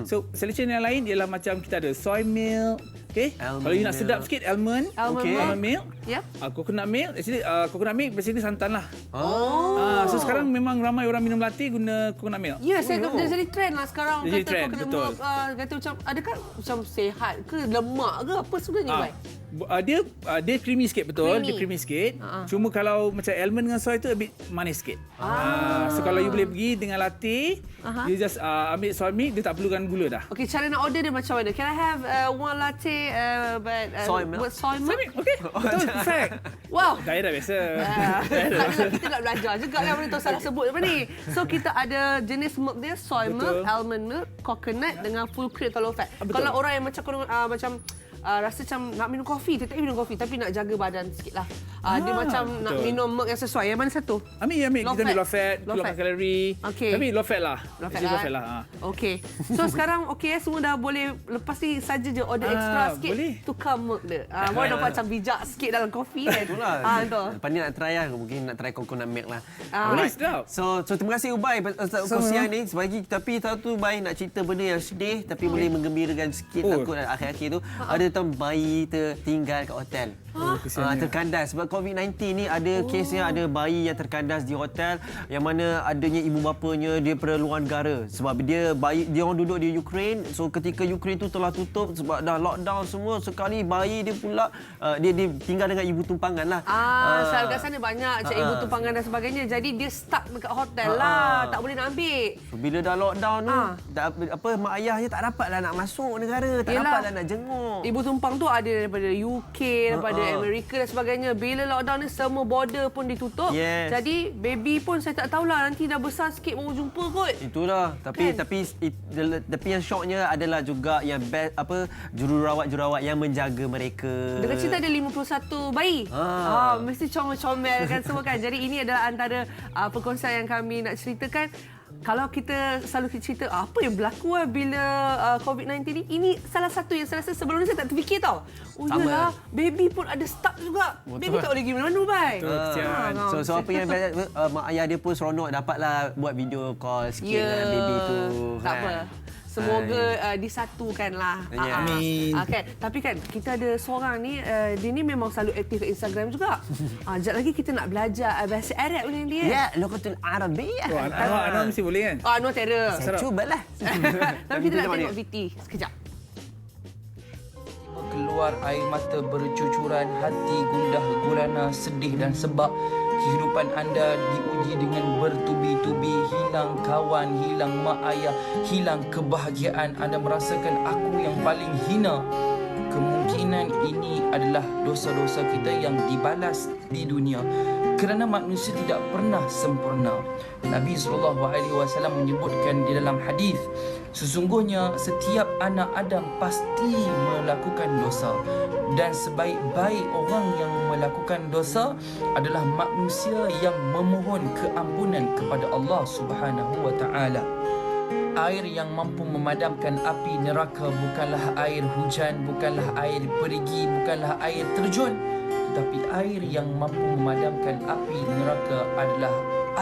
So selection yang lain ialah macam kita ada soy milk, okey. Almond Kalau you nak milk. sedap sikit almond, Almond okey. milk. Almond milk. Yep. Coconut milk, actually coconut milk basically santan lah. Oh. So sekarang memang ramai orang minum latte guna coconut milk. Ya, saya dia jadi trend lah sekarang. Dia jadi Kata trend, kau kena betul. kata macam, adakah macam sehat ke, lemak ke, apa sebenarnya, Bay? Dia creamy sikit betul, Creamy. dia creamy sikit. Cuma kalau macam almond dengan soy tu a bit manis sikit. So kalau you boleh pergi dengan latte, you just ambil soy milk, dia tak perlukan gula dah. Okey, cara nak order dia macam mana? Can I have one latte but Soy milk? with soy milk? Okey, betul, perfect. Wow. Saya dah biasa. Kita nak belajar juga kan benda tu salah sebut apa ni. So kita ada jenis milk dia soy milk, Betul. almond milk, coconut dengan full cream atau low fat. Betul. Kalau orang yang macam rasa macam nak minum kopi, tetap minum kopi tapi nak jaga badan sikit lah. Dia macam nak betul. minum milk yang sesuai. Yang mana satu? Ambil, Low kita ambil fat. low fat, Low keluarkan fat. kalori. Okey. Tapi low fat lah. Low fat Low lah. fat lah. Okey. So sekarang semua dah boleh, lepas ni saja je order extra sikit. boleh. Tukar milk dia. Boleh nampak macam bijak sikit dalam kopi kan. Itulah. Betul. Lepas ni nak try lah. Mungkin nak try coconut milk lah. Boleh, sedap. So terima kasih Ubay atas kongsian ni. Tapi tahu tu Ubay nak cerita benda yang sedih tapi boleh menggembirakan sikit. Oh. Takut akhir-akhir tu ada tentang bayi tertinggal kat hotel. kesiannya. Terkandas sebab COVID-19 ni ada kesnya ada bayi yang terkandas di hotel yang mana adanya ibu bapanya dia daripada luar negara sebab dia orang duduk di Ukraine, so ketika Ukraine tu telah tutup sebab dah lockdown semua, sekali bayi dia pula dia tinggal dengan ibu tumpangan lah. Sebab kat sana banyak ibu tumpangan dan sebagainya, jadi dia stuck dekat hotel lah, tak boleh nak ambil. So, bila dah lockdown tu mak ayahnya tak dapatlah nak masuk negara, tak dapatlah nak jenguk. Ibu tumpang tu ada daripada UK, daripada Amerika dan sebagainya. Bila lockdown ni semua border pun ditutup. Yes. Jadi baby pun saya tak tahulah, nanti dah besar sikit baru jumpa kot. Itulah. Tapi yang syoknya adalah juga yang jururawat yang menjaga mereka. Dekat cerita ada 51 bayi. Mesti comel-comel kan semua kan. Jadi ini adalah antara perkongsian yang kami nak ceritakan. Kalau kita selalu cerita apa yang berlaku bila COVID-19 ni, ini salah satu yang saya rasa sebelum ni saya tak terfikir tau. Oh iyalah, baby pun ada stuck juga. Betul. Baby tak boleh pergi mana-mana, Bai. So apa yang mak ayah dia pun seronok dapatlah buat video call sikit dengan baby tu. Tak kan? apa. Semoga disatukanlah. Ya. Amin. Kan? Tapi kan kita ada seorang ni, dia ni memang selalu aktif kat Instagram juga. Sekejap lagi kita nak belajar bahasa Arab dengan dia. Ya, Lughatul Arabiyyah. Anwar mesti boleh kan? Anwar terror. Saya cubalah. Tapi kita nak tengok VT sekejap. Keluar air mata bercucuran, hati gundah gulana, sedih dan sebab kehidupan anda diuji dengan bertubi-tubi, hilang kawan, hilang mak ayah, hilang kebahagiaan, anda merasakan aku yang paling hina. Kemungkinan ini adalah dosa-dosa kita yang dibalas di dunia, kerana manusia tidak pernah sempurna. Nabi SAW menyebutkan di dalam hadis, sesungguhnya setiap anak Adam pasti melakukan dosa, dan sebaik-baik orang yang melakukan dosa adalah manusia yang memohon keampunan kepada Allah Subhanahu wa taala. Air yang mampu memadamkan api neraka bukanlah air hujan, bukanlah air perigi, bukanlah air terjun, tetapi air yang mampu memadamkan api neraka adalah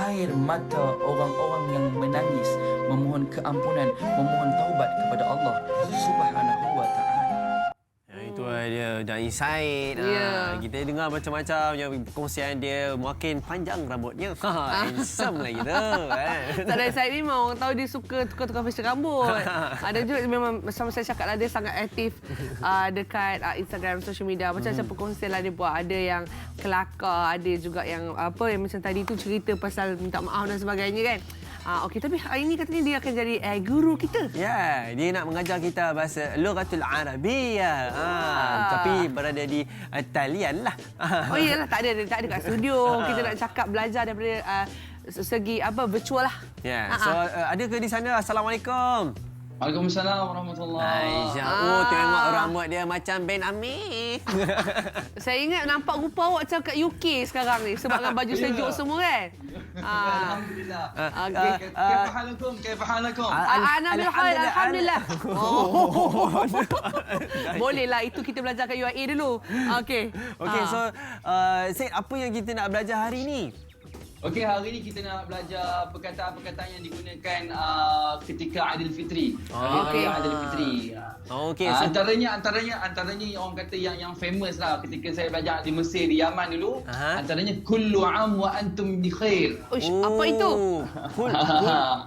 air mata orang-orang yang menangis, memohon keampunan, memohon taubat kepada Allah Subhanahu wa taala. Itu dia Da'i Said. Ya. Kita dengar macam-macam yang perkongsian dia, makin panjang rambutnya. Handsome lagi tu. Tak ada Said ni memang orang tahu dia suka tukar-tukar fashion rambut. Ada juga memang sama saya cakap lah, dia sangat aktif dekat Instagram, social media. Macam-macam perkongsian lah dia buat. Ada yang kelakar, ada juga yang apa yang macam tadi tu cerita pasal minta maaf dan sebagainya kan. Okey, tapi hari ini katanya dia akan jadi guru kita. Ya, dia nak mengajar kita bahasa Lughatul Arabiyyah. Tapi berada di talian lah. Oh iyalah, tak ada kat studio. Kita nak cakap belajar daripada segi virtual lah. Ya, so ada ke di sana? Assalamualaikum. Waalaikumsalam warahmatullahi. Aisyah, tengok rambut dia macam Ben Amir. Saya ingat nampak rupa awak macam kat UK sekarang ni sebab dengan baju sejuk semua kan. Alhamdulillah. Okey. Kaifa halakum? Alhamdulillah. Bolehlah, itu kita belajar kat UIA dulu. Okey. Okey, so Syed, apa yang kita nak belajar hari ni? Okey, hari ini kita nak belajar perkataan-perkataan yang digunakan ketika Aidilfitri. Okey. Aidilfitri. Okey, so Antaranya yang orang kata yang famous lah ketika saya belajar di Mesir, di Yaman dulu. Antaranya kullu am wa antum bi khair. Uish, apa itu?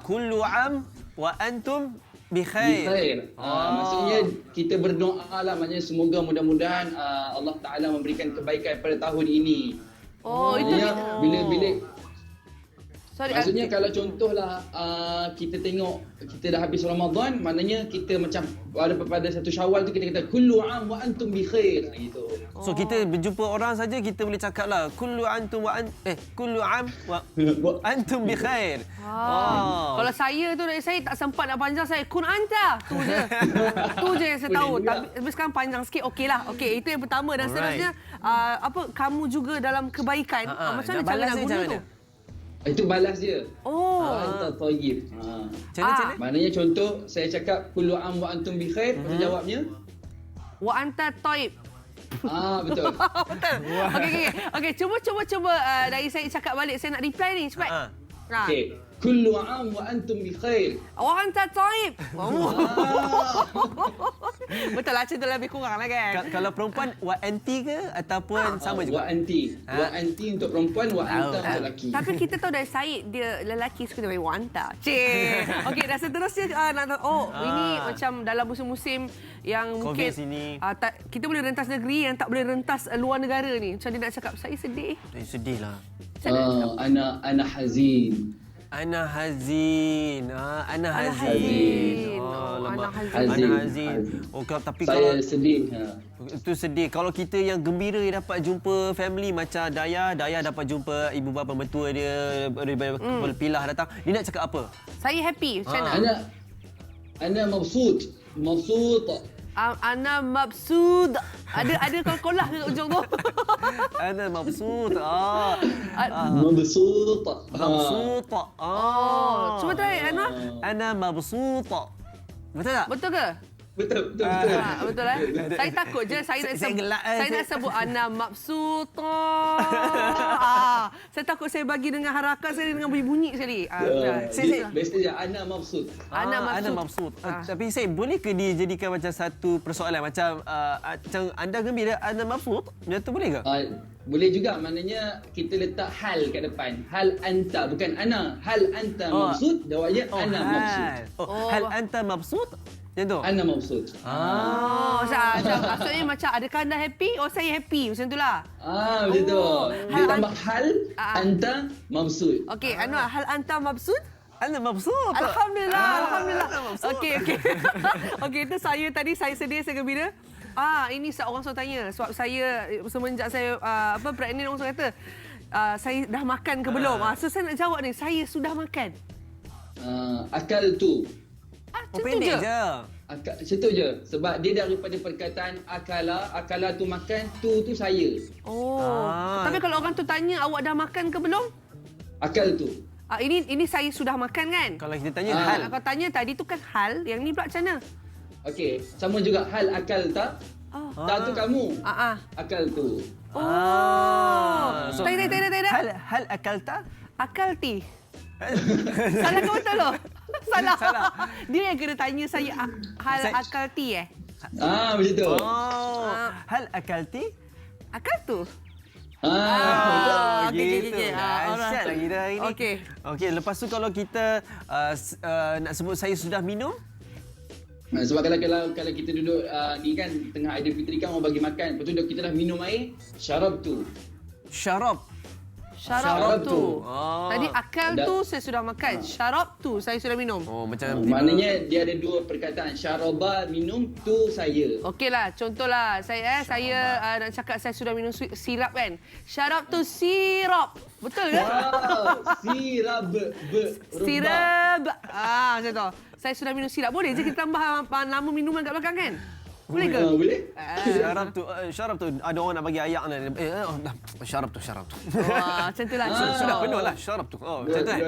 Kullu am wa antum bi khair. Maksudnya kita berdoa lah, maknanya semoga mudah-mudahan Allah Taala memberikan kebaikan pada tahun ini. Itu Maksudnya kalau contohlah kita tengok kita dah habis Ramadan, maknanya kita macam pada satu Syawal tu kita kata kullu am wa antum bi khair gitu. So kita berjumpa orang saja kita boleh cakaplah kullu antum wa kullu am wa antum bi khair. Kalau saya tu dari saya tak sempat nak panjang, saya kun anta. Tu je. Tu je yang saya tahu. Tapi sekarang panjang sikit okeylah. Okey, itu yang pertama dan seterusnya kamu juga dalam kebaikan. Macam mana cara nak guna tu? Itu balas dia. Anta tayyib. Macam Maknanya contoh saya cakap kullu am wa antum bi khair, lepas jawabnya Wa anta taib. Betul. Betul. Okey, cuba dari saya cakap balik, saya nak reply ni cepat. Okey. Kullu am wa antum bi khair. Wa anta taib. Betul lah, macam tu lebih kurang lah kan. Kalau perempuan wa anti ke ataupun sama juga? Wa anti. Wa anti untuk perempuan, wa anta untuk lelaki. Tapi kita tahu dari Syed dia lelaki suka dia main wanta. Okey, dan seterusnya ini macam dalam musim-musim yang COVID mungkin sini. kita boleh rentas negeri yang tak boleh rentas luar negara ni. Macam dia nak cakap saya sedih. Sedih lah. Ana hazin. Ana hazin. Ana hazin. Ana hazin. Tapi saya sedih. Itu sedih. Kalau kita yang gembira dapat jumpa family macam Daya dapat jumpa ibu bapa mertua dia berpilah datang. Dia nak cakap apa? Saya happy. Macam mana? Ana mabsut. Ana mabsud. Ada kalkolah ke ujung tu? Ana mabsut. Mabsut. Mabsut. Cuba try Ana. Ana mabsut. Betul tak? Betul ke? Betul. Betul Saya takut je saya nak Saya gelak, saya nak sebut Ana Mabsuta. Saya takut saya bagi dengan harakat saya dengan bunyi-bunyi sekali. Best je Ana Mabsut. Ana Mabsut. Tapi saya boleh ke dijadikan macam satu persoalan macam macam anda gembira Ana Mabsut? Macam tu boleh ke? Boleh juga, maknanya kita letak hal kat depan. Hal anta, bukan ana. Hal anta mabsut, jawabnya ana mabsut. Hal anta mabsut? Macam tu? Ana mabsut. Maksudnya macam adakah anda happy? Oh saya happy. Macam itulah. Macam tu. Dia tambah hal anta mabsut. Okey, Anwar, hal anta mabsut? Ana mabsut. Alhamdulillah. Okey. Okey, itu saya tadi saya sedih, saya gembira. Ini orang selalu tanya sebab saya semenjak saya pregnant orang selalu kata saya dah makan ke belum. So saya nak jawab ni, saya sudah makan. Akal tu. Macam tu je. Macam tu je. Sebab dia daripada perkataan akala tu makan, tu saya. Tapi kalau orang tu tanya awak dah makan ke belum? Akal tu. Ini saya sudah makan kan? Kalau kita tanya hal. Kalau tanya tadi tu kan hal, yang ni pula macam mana? Okey, sama juga hal akal tak? Tak tu kamu. Akal tu. Tak. Hal akalta? Akalti. Salah ke betul loh? Salah. Dia yang kena tanya saya hal akalti Macam tu. Hal akalti? Akal tu. Gitu. Dahsyat lagi dah hari ni. Okey, lepas tu kalau kita nak sebut saya sudah minum? Sebab kalau kita duduk ni kan tengah Aidilfitri kan orang bagi makan, lepas tu kita dah minum air, syarab tu. Syarab tu. Tadi akal tu saya sudah makan. Syarab tu saya sudah minum. Macam maknanya dia ada dua perkataan. Syaraba minum, tu saya. Okeylah, contohlah saya nak cakap saya sudah minum sirap kan. Syarab tu sirap. Betul ke? Sirab. Sirap. Macam tu. Saya sudah minum sirap. Boleh je kita tambah nama minuman kat belakang kan? Boleh ke? Boleh. Syarab tu ada orang nak bagi ayak ni. Syarab tu. Macam tu lah. Sudah penuh lah syarab tu. Macam tu kan?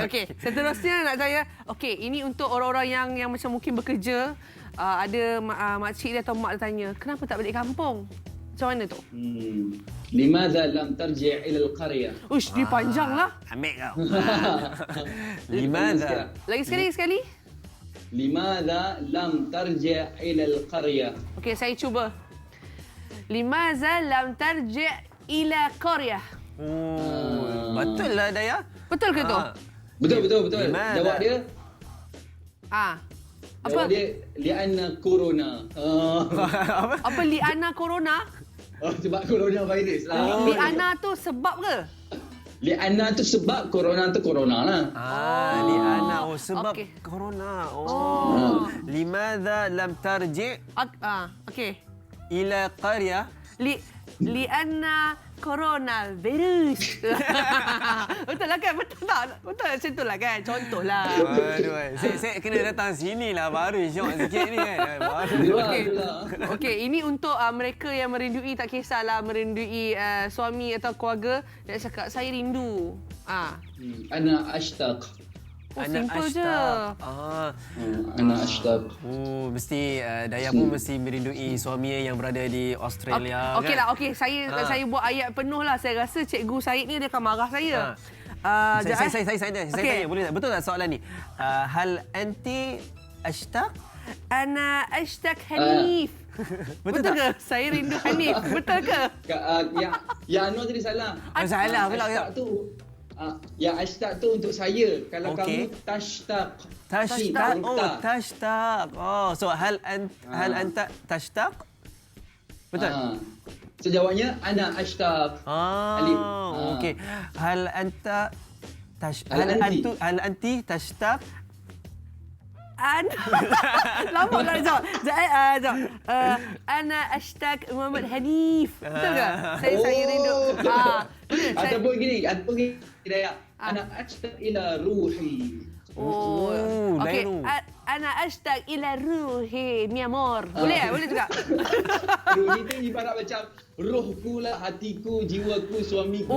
Okey. Seterusnya nak saya. Okey, ini untuk orang-orang yang macam mungkin bekerja. Ada makcik dia atau mak dia tanya, kenapa tak balik kampung? Macam mana tu? Limadha lam tarji' ila al-qaryah? Ush, dia panjang lah. Ambil kau. Limadha. Lagi sekali. Limadha lam tarji' ila al-qaryah? Okey, saya cuba. Limadha lam tarji' ila qaryah? Betul lah Daya. Betul ke tu? Betul. Jawab dia. Apa? Jawab dia li'anna corona. Apa li'anna corona? Sebab coronavirus lah. Li'anna tu sebab ke? Li'anna tu sebab, corona tu corona lah. Li'anna sebab corona. Limadha lam tarji' Okey. ila qaryah? Li'anna coronavirus. Betul lah kan? Betul tak? Betul macam tu lah kan? Contohlah. Aduh, saya kena datang sini lah baru syok sikit ni kan. Okey, ini untuk mereka yang merindui, tak kisahlah merindui suami atau keluarga, nak cakap saya rindu. Ana ashtaq. Simple je. Ana ashtaq. Mesti Daya pun mesti merindui suami yang berada di Australia. Okey. Saya buat ayat penuh lah. Saya rasa Cikgu Syed ni dia akan marah saya. Saya tanya, boleh tak? Betul tak soalan ni? Hal anti ashtaq? Ana ashtaq Hanif. Betul ke? Saya rindu Hanif. Betul ke? Ya Anwar tadi salah. Salah pula. Ashtaq tu. Yang ashtaq tu untuk saya. Kalau kamu tashtaq. Tashtaq. So hal anta tashtaq? Betul? So jawabnya ana ashtaq. Alif. Okey. Hal anta hal anti tashtaq? Lama lah jawab. Ana ashtaq Muhammad Hanif. Betul ke? Saya rindu. Ataupun gini Daya. Ana ashtaq ila ruhi. Oh, okey. lain tu. Ana ashtaq ila ruhi, mi amor. Boleh Boleh juga. Ruhi tu ibarat macam rohku lah, hatiku, jiwaku, suamiku.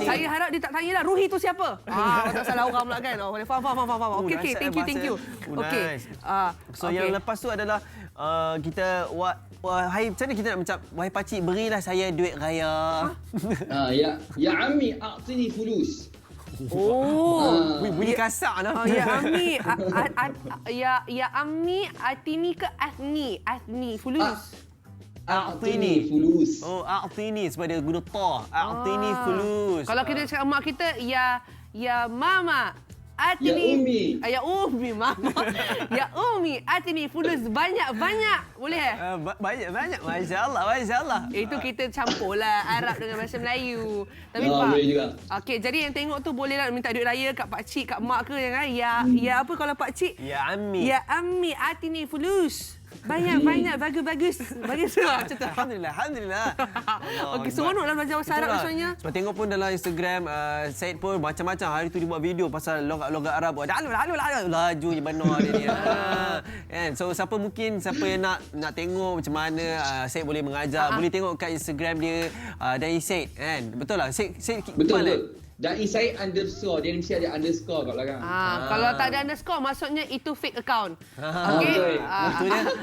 Saya harap dia tak tanyalah Ruhi tu siapa. Tak salah orang pula kan. Boleh faham. Okey, thank you. Okey. So yang lepas tu adalah kita wahai macam mana kita nak macam wahai pakcik berilah saya duit raya. Ya ammi a'tini fulus. Bunyi kasar lah. Ya Ammi, ya Ammi, atini ke Athni? Athni, fulus. A'tini fulus. A'tini sebab dia guna ta. A'tini fulus. Kalau kita cakap mak kita, ya Mama, atini. Ya Ummi. Mama. Ya Ummi, atini fulus banyak-banyak. Boleh Banyak. Masya Allah. Itu kita campurlah Arab dengan bahasa Melayu. Tapi boleh juga. Okey, jadi yang tengok tu bolehlah minta duit raya kat pakcik, kat mak ke jangan. Ya apa kalau pakcik? Ya Ammi. Ya Ammi, atini fulus. Banyak, bagus. Bagus lah macam tu. Alhamdulillah. Okey, seronoklah belajar bahasa Arab maksudnya. Sebab tengok pun dalam Instagram, Syed pun macam-macam. Hari tu dia buat video pasal logat-logat Arab. Laju je benar dia. Kan? So siapa yang nak tengok macam mana Syed boleh mengajar, boleh tengok kat Instagram dia Dai Syed kan. Betul lah. Syed Betul. Dai Syed underscore. Dia mesti ada underscore kat belakang. Kalau tak ada underscore, maksudnya itu fake account. Okey.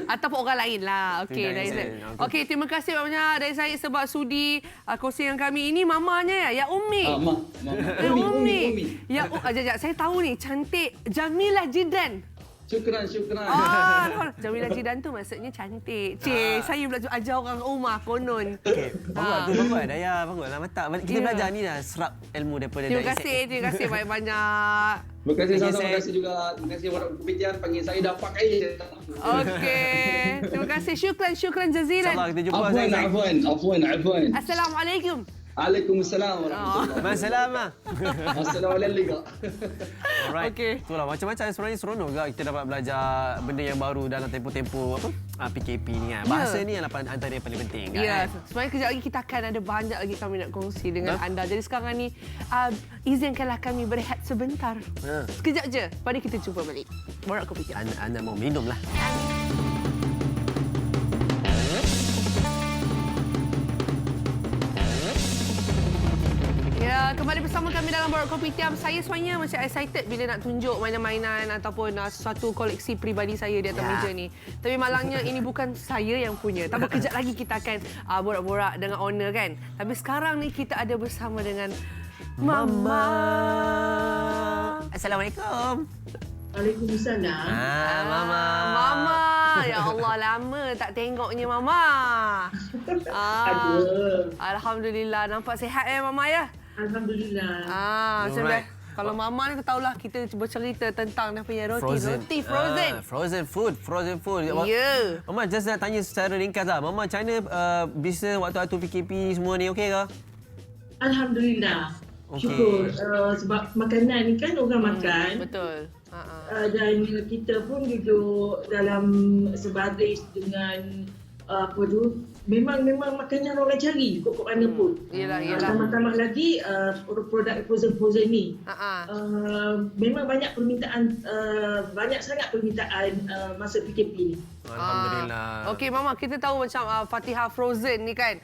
Ataupun orang lain lah. Okey, Dai Syed. Okey, terima kasih banyak Dai Syed sebab sudi kongsi dengan kami. Ini mamanya ya Ummi. Ummi. Ya, sekejap. Saya tahu ni, cantik. Jamilah Jiddan. Syukran. Jamilah Jiddan tu maksudnya cantik. Saya belajar ajar orang rumah konon. Okey, bagus Daya, bagus lah mantap. Kita belajar ni dah serap ilmu daripada Terima Dai Syed. terima kasih banyak-banyak. Terima kasih sama-sama. Terima kasih juga. Terima kasih Warab Kopitiam panggil saya dah pakai je. Okey. Terima kasih. Syukran jazilan. InsyaAllah kita jumpa. Afwan. Assalamualaikum. Waalaikumsalam warahmatullahi Masalah. Assalamualaikum. Alright. Okey. Itulah macam-macam sebenarnya seronok juga kita dapat belajar benda yang baru dalam tempoh-tempoh PKP ni kan. Bahasa ni adalah antara yang paling penting kan. Ya, sebenarnya kejap lagi kita akan ada banyak lagi kami nak kongsi dengan anda. Jadi sekarang ni izinkanlah kami berehat sebentar. Sekejap je. Pada kita jumpa balik. Borak Kopitiam. Anda mau minum lah. Ya, kembali bersama kami dalam Borak Kopitiam. Saya sebenarnya macam excited bila nak tunjuk mainan-mainan ataupun sesuatu koleksi peribadi saya di atas meja ni. Tapi malangnya ini bukan saya yang punya. Tak apa, kejap lagi kita akan borak-borak dengan owner kan. Tapi sekarang ni kita ada bersama dengan Mama. Assalamualaikum. Waalaikumsalam. Mama. Mama. Ya Allah, lama tak tengoknya Mama. Alhamdulillah. Nampak sihat Mama ya? Alhamdulillah. Sebenarnya kalau Mama ni tahulah kita cuba cerita tentang dia punya roti frozen. Frozen food. Ya. Mama just nak tanya secara ringkas lah. Mama macam mana bisnes waktu PKP semua ni okey ke? Alhamdulillah. Okey. Syukur sebab makanan ni kan orang makan. Betul. Dan kita pun duduk dalam sebaris dengan apa tu, memang makanan orang cari kok mana pun. Yalah. Tambah lagi produk frozen ni. Memang banyak permintaan, banyak sangat permintaan masa PKP ni. Alhamdulillah. Okey Mama, kita tahu macam Fatihah Frozen ni kan.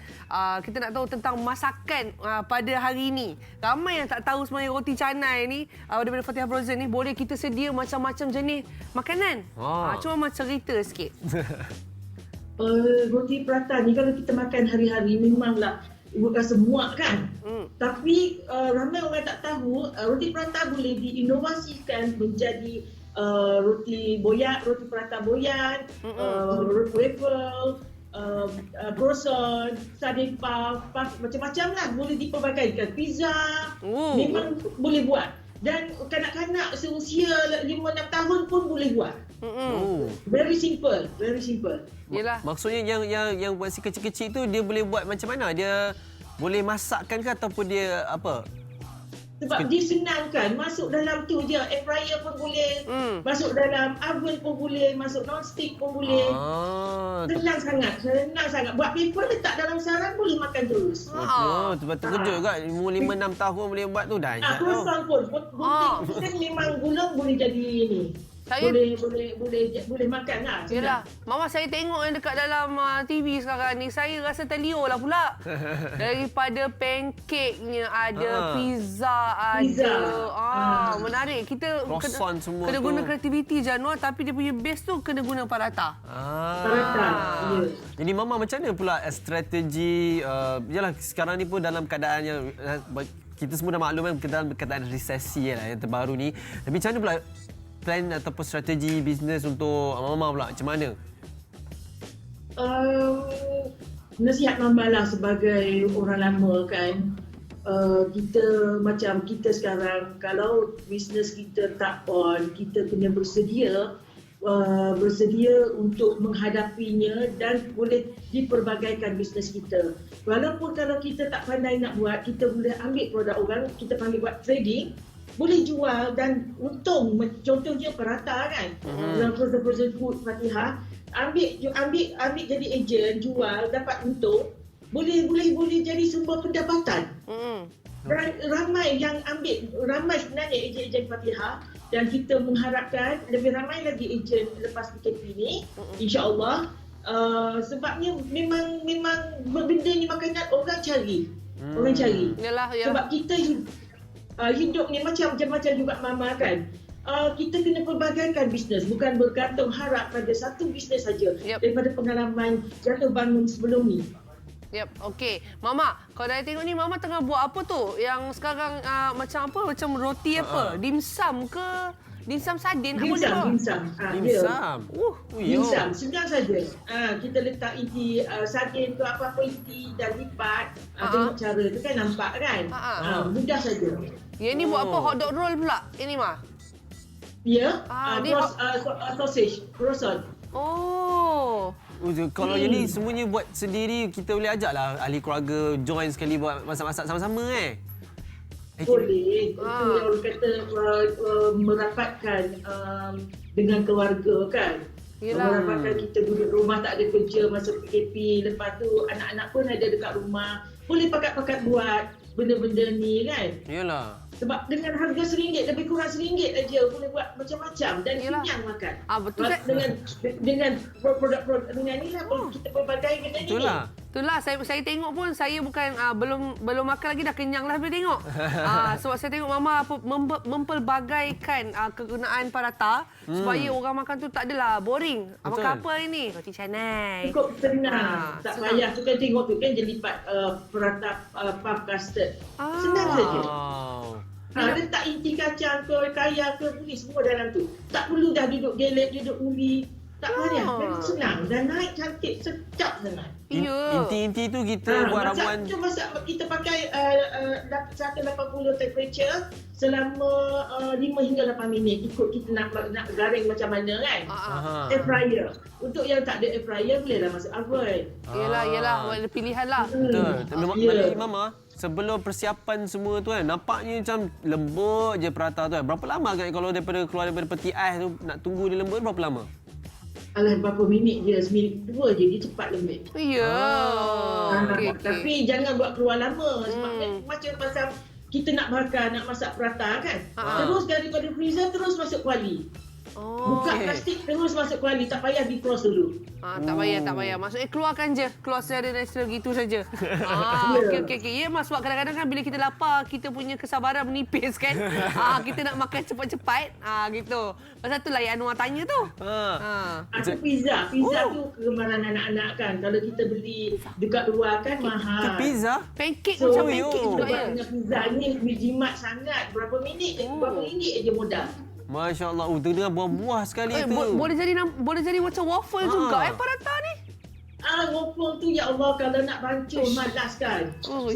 Kita nak tahu tentang masakan pada hari ini. Ramai yang tak tahu sebenarnya roti canai ni daripada Fatihah Frozen ni boleh kita sedia macam-macam jenis makanan. Cuma Mama cerita sikit. Roti prata ni kalau kita makan hari-hari memanglah ibu rasa muak kan. Tapi ramai orang tak tahu roti prata boleh diinovasikan menjadi roti boyan, roti prata boyan, waffle, croissant, sardine puff, macam-macam lah boleh dipelbagaikan. Pizza memang boleh buat. Dan kanak-kanak seusia 5-6 tahun pun boleh buat. Very simple. Yalah. Maksudnya yang buat si kecil-kecil tu dia boleh buat macam mana? Dia boleh masakkan ke ataupun dia apa? Sebab dia senang kan, masuk dalam tu je, air fryer pun boleh, masuk dalam oven pun boleh, masuk non-stick pun boleh. Senang sangat. Buat paper letak dalam sarang boleh makan terus. Sebab terkejut juga. Umur 5-6 tahun boleh buat tu dah. Croissant pun, kan memang gula boleh jadi ni. Boleh makan lah. Yelah, Mama saya tengok yang dekat dalam TV sekarang ni, saya rasa terliur lah pula. Daripada pancake-nya ada, pizza ada. Menarik. Kita kena guna kreativiti Januar, tapi dia punya base tu kena guna paratha. Paratha, ya. Jadi Mama macam mana pula strategi, yalah sekarang ni pun dalam keadaan yang kita semua dah maklum kan dalam keadaan resesi lah yang terbaru ni. Tapi macam mana pula plan ataupun strategi bisnes untuk Mama pula? Macam mana? Nasihat Mama lah sebagai orang lama kan. Kita sekarang, kalau bisnes kita tak on, kita kena bersedia untuk menghadapinya dan boleh diperbagaikan bisnes kita. Walaupun kalau kita tak pandai nak buat, kita boleh ambil produk orang, kita panggil buat trading, boleh jual dan untung. Contohnya paratha kan, dalam frozen food Fatihah, ambil jadi ejen, jual, dapat untung, boleh jadi sumber pendapatan. Dan ramai yang ramai sebenarnya ejen-ejen Fatihah, dan kita mengharapkan lebih ramai lagi ejen lepas PKP ni, insya-Allah. Sebabnya memang benda ni makanan orang cari. Yalah, ya. Sebab kita hidup ni macam-macam juga Mama kan. Kita kena pelbagaikan bisnes, bukan bergantung harap pada satu bisnes saja. Daripada pengalaman jatuh bangun sebelum ni. Okey. Mama, kalau dah tengok ni, Mama tengah buat apa tu? Yang sekarang macam apa? Macam roti apa? Dimsum ke? Dimsum sardin? Dimsum. Dimsum. Senang saja. Kita letak inti sardin tu, apa-apa inti dan lipat. Tengok cara tu kan, nampak kan? Mudah saja. Yang ni buat apa? Hotdog roll pula? Ini mah? Ya. Sausage, croissant. Kalau yang ni semuanya buat sendiri, kita boleh ajaklah ahli keluarga join sekali buat masak-masak sama-sama Boleh. Itu yang orang kata merapatkan dengan keluarga kan. Merapatkan kita duduk rumah tak ada kerja masa PKP. Lepas tu anak-anak pun ada dekat rumah. Boleh pakat-pakat buat benda-benda ni kan. Yalah. Sebab dengan harga RM1, lebih kurang RM1 aja boleh buat macam-macam dan kenyang makan. Betul kan? Dengan produk-produk dengan ni lah kita pelbagai benda ni. Itulah saya tengok pun, saya bukan belum makan lagi dah kenyang lah bila tengok. Sebab saya tengok Mama mempelbagaikan kegunaan paratha supaya orang makan tu tak adalah boring. Makan apa hari ni? Roti canai. Cukup senang. Tak payah tu kan, tengok tu kan je lipat paratha puff custard. Senang saja. Letak inti kacang ke, kaya ke, ni semua dalam tu. Tak perlu dah duduk gelek, duduk uli. Tak payah. Memang senang. Dan naik cantik, sedap sangat. Inti-inti tu kita buat ramuan. Masak kita pakai 180 temperature selama 5 hingga 8 minit. Ikut kita nak garing macam mana kan. Air fryer. Untuk yang tak ada air fryer, bolehlah masuk oven. Yelah. Ada pilihan lah. Betul. Mama, sebelum persiapan semua tu kan, nampaknya macam lembut je paratha tu kan. Berapa lama kan kalau keluar daripada peti ais tu, nak tunggu dia lembut berapa lama? Berapa minit je, seminit 2 je, dia cepat lembut. Okay. Tapi jangan buat keluar lama. Sebab macam pasal kita nak makan, nak masak paratha kan. Terus daripada freezer, terus masuk kuali. Buka plastik, terus masuk kuali. Tak payah di-close dulu. Tak payah. Maksudnya keluarkan je. Keluar secara natural gitu saja. Okey. Ya, Mas, sebab kadang-kadang kan bila kita lapar, kita punya kesabaran menipis kan. Kita nak makan cepat-cepat. Gitu. Pasal tu lah yang Anwar tanya tu. Ada pizza. Pizza tu kegemaran anak-anak kan. Kalau kita beli dekat luar kan mahal. Pizza? Pancake macam pancake juga ya. Dengan pizza ni jimat sangat. Berapa minit je modal. Masya Allah. Tu dengan buah-buah sekali tu. Boleh jadi macam waffle juga paratha ni. Waffle tu ya Allah, kalau nak bancur malas kan.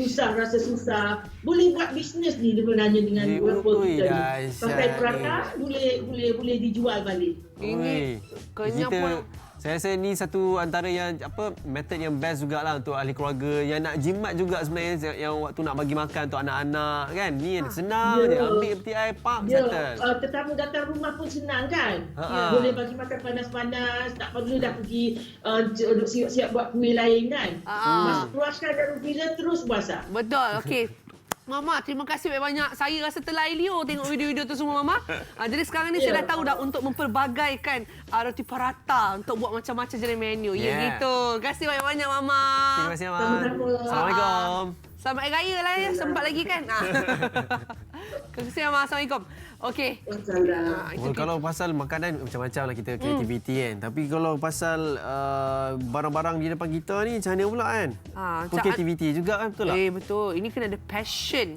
Rasa susah. Boleh buat bisnes ni sebenarnya dengan waffle kita ni. Pakai paratha boleh dijual balik. Ini kenyang pun. Saya rasa ni satu antara yang method yang best jugalah untuk ahli keluarga yang nak jimat juga sebenarnya, yang waktu nak bagi makan untuk anak-anak kan. Ni senang je, ambil peti air, settle. Tetamu datang rumah pun senang kan. Boleh bagi makan panas-panas, tak perlu dah pergi duduk siap-siap buat kuih lain kan. Masuk keluarkan dalam freezer terus masak. Betul. Okey. Mama, terima kasih banyak-banyak. Saya rasa terlailio tengok video-video tu semua, Mama. Jadi sekarang ni saya dah tahu dah untuk memperbagaikan roti paratha untuk buat macam-macam jenis menu. Ya, gitu. Terima kasih banyak-banyak, Mama. Terima kasih, Mama. Sama-sama. Assalamualaikum. Selamat Hari Raya lah ya. Sempat lagi kan? Terima kasih, Mama. Assalamualaikum. Okey. Kalau pasal makanan macam-macam lah kita kreativiti kan. Tapi kalau pasal barang-barang di depan kita ni macam mana pula kan? Kreativiti juga kan, betul tak? Betul. Ini kena ada passion.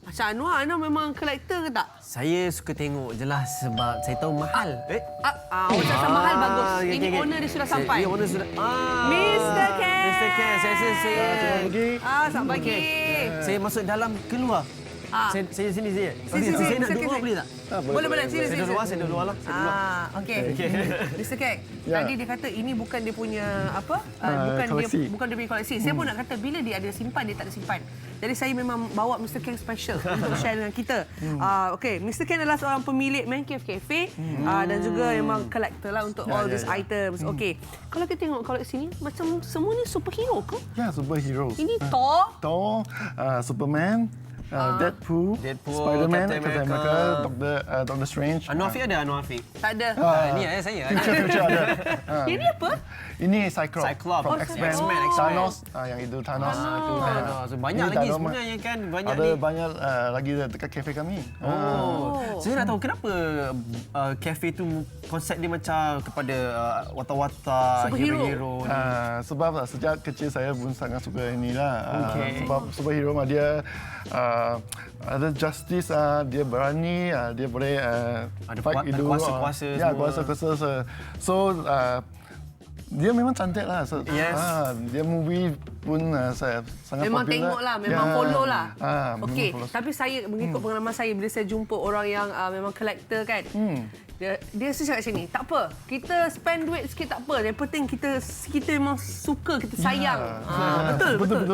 Macam Anwar memang kolektor ke tak? Saya suka tengok je lah sebab saya tahu mahal. Macam mahal bagus. Ini owner dia sudah sampai. Ya, owner sudah. Mr. Ken. Mr. Ken. Saya rasa saya... Selamat pagi. Saya masuk dalam keluar. Saya sini saja. Saya nak duduk boleh tak? Boleh. Sini. Saya duduk luar lah. Okey. Mr. Kek, tadi dia kata ini bukan dia punya bukan dia punya koleksi. Saya pun nak kata bila dia ada simpan, dia tak ada simpan. Jadi saya memang bawa Mr. Ken special untuk share dengan kita. Okey, Mr. Ken adalah seorang pemilik Man Cave Cafe dan juga memang collector lah untuk all these items. Okey, kalau kita tengok koleksi ni macam semuanya superhero ke? Ya, superhero. Ini Thor, Superman, Deadpool, Spider-Man, Captain America, Doctor Strange. Anwar Afiq ada Anwar Afiq? tak ada. Ni saya. Future ada. Ini apa? Ini Cyclops from X-Men. X-Men. Thanos, yang itu Thanos. So, banyak lagi sebenarnya kan. Ada banyak lagi dekat kafe kami. Saya nak tahu kenapa kafe tu konsep dia macam kepada watak-watak, hero-hero. Sebab sejak kecil saya pun sangat suka inilah. Sebab superhero dia ada justice, dia berani, dia boleh ada fight itu. kuasa-kuasa Ya, semua. kuasa-kuasa. So dia memang cantik lah. Yes. Dia movie pun saya sangat Memang popular. tengok lah, memang follow lah. Okey, memang follow. tapi saya mengikut pengalaman saya bila saya jumpa orang yang memang collector kan. Dia cakap macam ni, tak apa, kita spend duit sikit tak apa. Yang penting kita memang suka, kita sayang. Betul.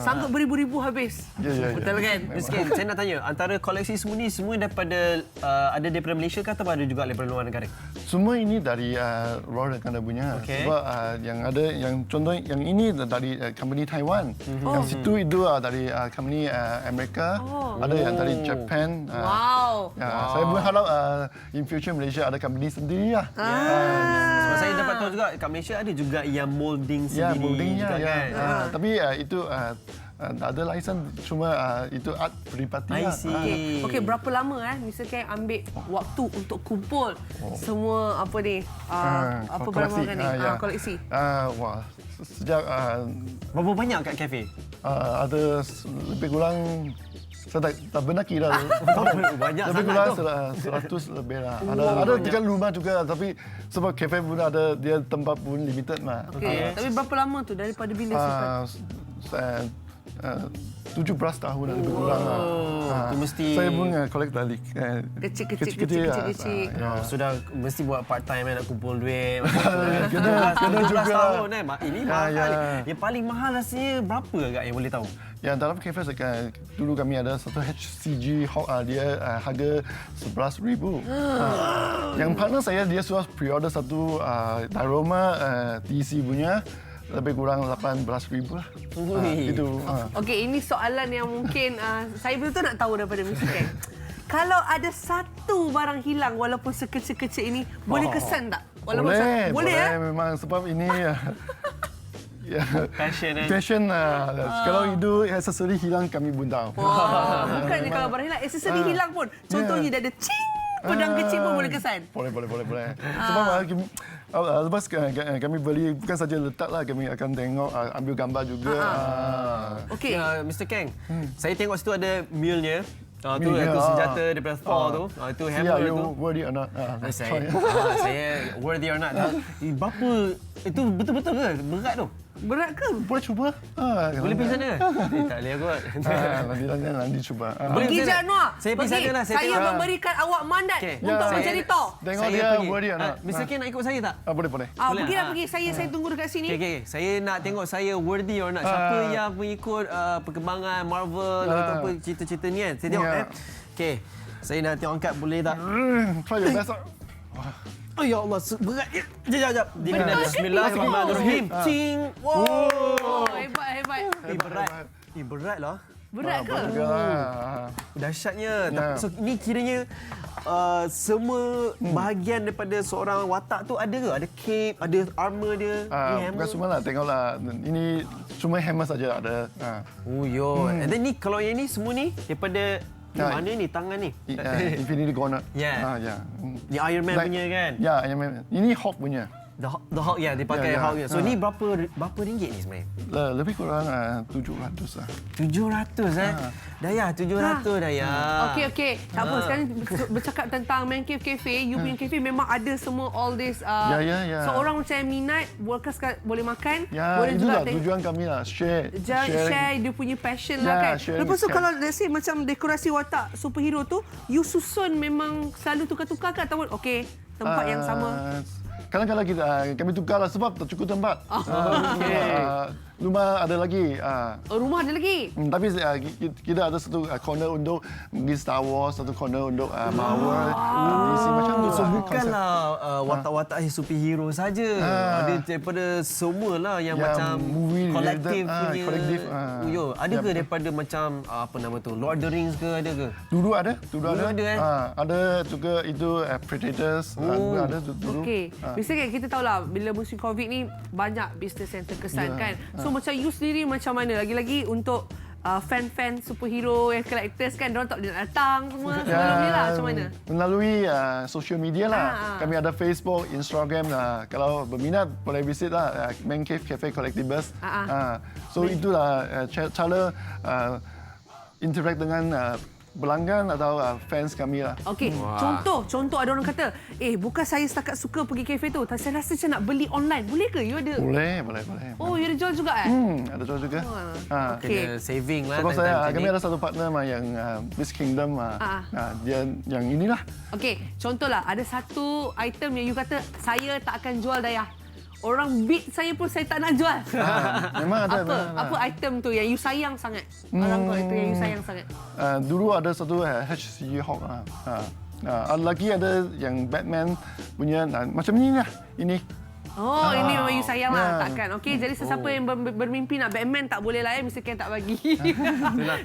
Sanggup beribu-ribu habis. Ya. Betul kan? Miskin, saya nak tanya, antara koleksi semua ni semua daripada ada daripada Malaysia ke atau ada juga daripada luar negara? Semua ini dari luar negara punya. Okey. Sebab yang ada, yang contoh yang ini dari company Taiwan. Yang situ itu dari company Amerika. Ada yang dari Japan. Wow. Saya berharap in future Malaysia ada company sendiri lah. Sebab saya dapat tahu juga kat Malaysia ada juga yang molding Ya, sendiri moldingnya juga ya. kan. Tapi itu ada license, cuma itu art peribadi I lah. see. Okey, berapa lama Mr. Ken ambil waktu untuk kumpul semua apa ni? Apa barang-barang ni? Koleksi. Wah, sejak Berapa banyak kat kafe? ada lebih kurang, saya tak benar kira. Banyak lebih sangat kurang tu. 100 lebih lah. Ada dekat rumah juga, tapi sebab kafe pun ada, dia tempat pun limited mah. Okey, tapi berapa lama tu daripada bila simpan? 17 tahun lebih kurang. Itu mesti Saya pun collect dari Kecil-kecil. sudah mesti buat part time nak kumpul duit. Kena juga. Tahun ini mahal. Yang paling mahal rasanya berapa agak yang boleh tahu? Yang dalam kafe dulu kami ada satu HCG Hawk, dia harga 11,000. Yang partner saya dia sudah pre-order satu diorama DC punya, lebih kurang 18,000 lah. Itu. Okey, ini soalan yang mungkin saya betul nak tahu daripada Mr. Ken. Kalau ada satu barang hilang walaupun sekecil-kecil ini, boleh kesan tak? Walaupun boleh. Memang sebab ini Passion. Kalau itu aksesori hilang kami pun tahu. Bukannya kalau barang hilang, aksesori hilang pun. Contohnya dia ada pedang kecil pun boleh kesan. Boleh. Sebab lepas kami beli, bukan saja letak lah, kami akan tengok, ambil gambar juga. Okey. Mr. Kang, saya tengok situ ada mule-nya. Itu senjata daripada Thor tu. Itu hammer tu. Worthy or not. Saya worthy or not. Berapa? Itu betul-betul ke? Berat tu? Berat ke? Boleh cuba. Boleh pergi sana? Tak boleh kot. Nanti cuba. Boleh Pergi pergi je sana. Noah. Saya pergi sana lah. Saya memberikan awak mandat Okey. untuk Ya. menjadi Thor. Tengok Saya dia pergi. worry or not. Mr. Ken nak ikut saya tak? Boleh. Boleh, Pergilah ah. pergi. Saya tunggu dekat sini. Okay. Saya nak tengok saya worthy or not. Siapa yang mengikut perkembangan Marvel atau apa cerita-cerita ni kan. Saya tengok. Ya. Okay. Saya nak tengok angkat boleh tak? Try your best. Oh ya Allah, berat. Sekejap. Dia kena Bismillahirrahmanirrahim. Cing. Wow. Oh, hebat. Berat lah. Berat ke? Juga lah. Dahsyatnya. Ya. So ini kiranya semua bahagian daripada seorang watak tu ada ke? Ada cape, ada armor dia, Bukan semua lah. Tengoklah. Ini cuma hammer saja ada. Oh yo. And then ni kalau yang ni semua ni daripada mana ni tangan ni? Infinity Gauntlet. Yeah. Ya. Ni Iron Man punya kan? Ya, Iron Man. Ini Hulk punya. The Hulk ya, dia pakai Ya. Hulk ya. So ni berapa ringgit ni sebenarnya? Lebih kurang 700 lah. 700 Dayah, 700 Dayah. Okey. Tak apa. Sekarang bercakap tentang Man Cave Cafe. You punya cafe memang ada semua all this. Ya. So orang macam yang minat, workers boleh makan. Ya, boleh itulah juga tujuan kami lah. Share. share dia punya passion lah kan. sharing Lepas tu is kalau let's say macam dekorasi watak superhero tu, you susun memang selalu tukar-tukar ke ataupun tempat yang sama? Kadang-kadang kami tukarlah sebab tak cukup tempat. Rumah ada lagi. Rumah ada lagi? Tapi kita ada satu corner untuk pergi Star Wars, satu corner untuk Marvel. DC macam tu. So bukanlah watak-watak superhero saja. Ada daripada semua lah yang macam movie kolektif related, punya. kolektif, Ada ke daripada macam apa nama tu? Lord of the Rings ke ada ke? Dulu ada. ada Ada juga itu Predators. Ada dulu. Okey. Biasanya kan kita tahulah bila musim Covid ni banyak bisnes yang terkesan kan. So macam you sendiri macam mana? Lagi-lagi untuk fan-fan superhero yang collectors kan, diorang tak boleh nak datang semua sebelum ni lah. Macam mana? Melalui social media lah. Kami ada Facebook, Instagram lah. Kalau berminat boleh visit lah Man Cave Cafe Collectibles. So itulah cara interact dengan pelanggan atau fans kami lah. Okey, contoh ada orang kata, bukan saya setakat suka pergi kafe tu, tapi saya rasa macam nak beli online. Boleh ke? You ada? Boleh. Oh, you ada jual juga Ada jual juga. Kena saving lah. Sebab kami ada satu partner yang Miss Kingdom. Dia yang inilah. Okey, contohlah ada satu item yang you kata saya tak akan jual Dayah. Orang beat saya pun saya tak nak jual. Memang ada. Apa item tu yang you sayang sangat? Orang kolektor yang you sayang sangat. Dulu ada satu HCG Hawk. Lagi ada yang Batman punya macam ni lah. Ini. Oh, ini memang you sayang lah. Takkan. Okey, jadi sesiapa yang bermimpi nak Batman tak boleh lah Mr. Ken tak bagi.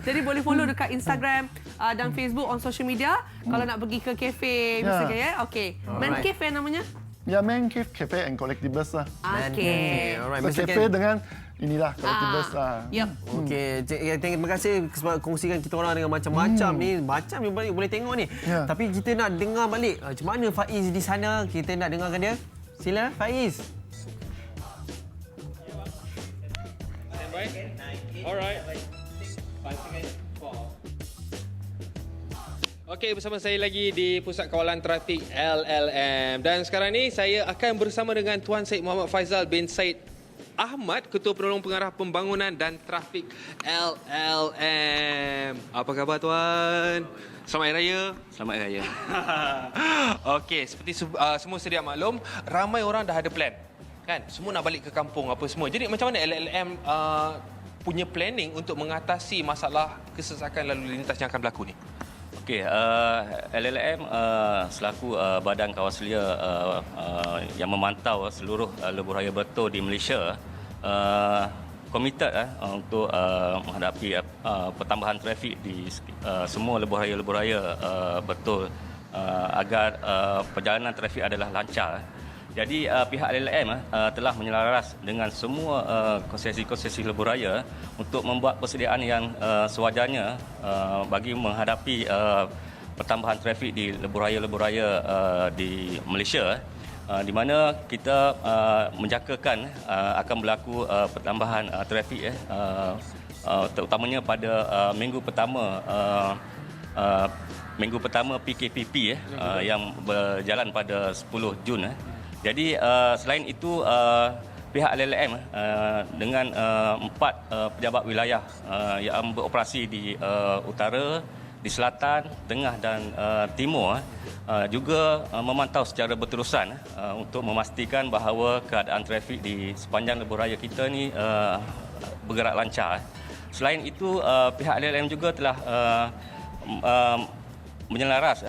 Jadi boleh follow dekat Instagram dan Facebook on social media. Kalau nak pergi ke kafe Mr. Ken ya. Okey. Man Cave namanya? Ya, Man Cave Cafe and Collectibles lah. Okey. Alright, So, Mr. cafe Ken. dengan inilah Collectibles lah. Yep. Okey, terima kasih sebab kongsikan kita orang dengan macam-macam ni. Macam ni boleh tengok ni. Ya. Tapi kita nak dengar balik macam mana Faiz di sana. Kita nak dengarkan dia. Sila Faiz. Alright. Okey, bersama saya lagi di Pusat Kawalan Trafik LLM. Dan sekarang ni saya akan bersama dengan Tuan Syed Muhammad Faizal bin Syed Ahmad, Ketua Penolong Pengarah Pembangunan dan Trafik LLM. Apa khabar Tuan? Selamat Hari Raya. Selamat Hari Raya. Okey, seperti semua sedia maklum, ramai orang dah ada plan. Kan? Semua nak balik ke kampung apa semua. Jadi macam mana LLM punya planning untuk mengatasi masalah kesesakan lalu lintas yang akan berlaku ni? Okey, LLM selaku badan kawaselia yang memantau seluruh lebuh raya betul di Malaysia komited untuk menghadapi pertambahan trafik di semua lebuh raya betul agar perjalanan trafik adalah lancar. Jadi pihak LLM telah menyelaras dengan semua konsesi-konsesi lebuh raya untuk membuat persediaan yang sewajarnya bagi menghadapi pertambahan trafik di lebuh raya di Malaysia, di mana kita menjangkakan akan berlaku pertambahan trafik terutamanya pada minggu pertama PKPP yang berjalan pada 10 Jun. Jadi selain itu pihak LLM dengan 4 pejabat wilayah yang beroperasi di utara, di selatan, tengah dan timur juga memantau secara berterusan untuk memastikan bahawa keadaan trafik di sepanjang lebuh raya kita ni bergerak lancar. Selain itu, pihak LLM juga telah menyelaras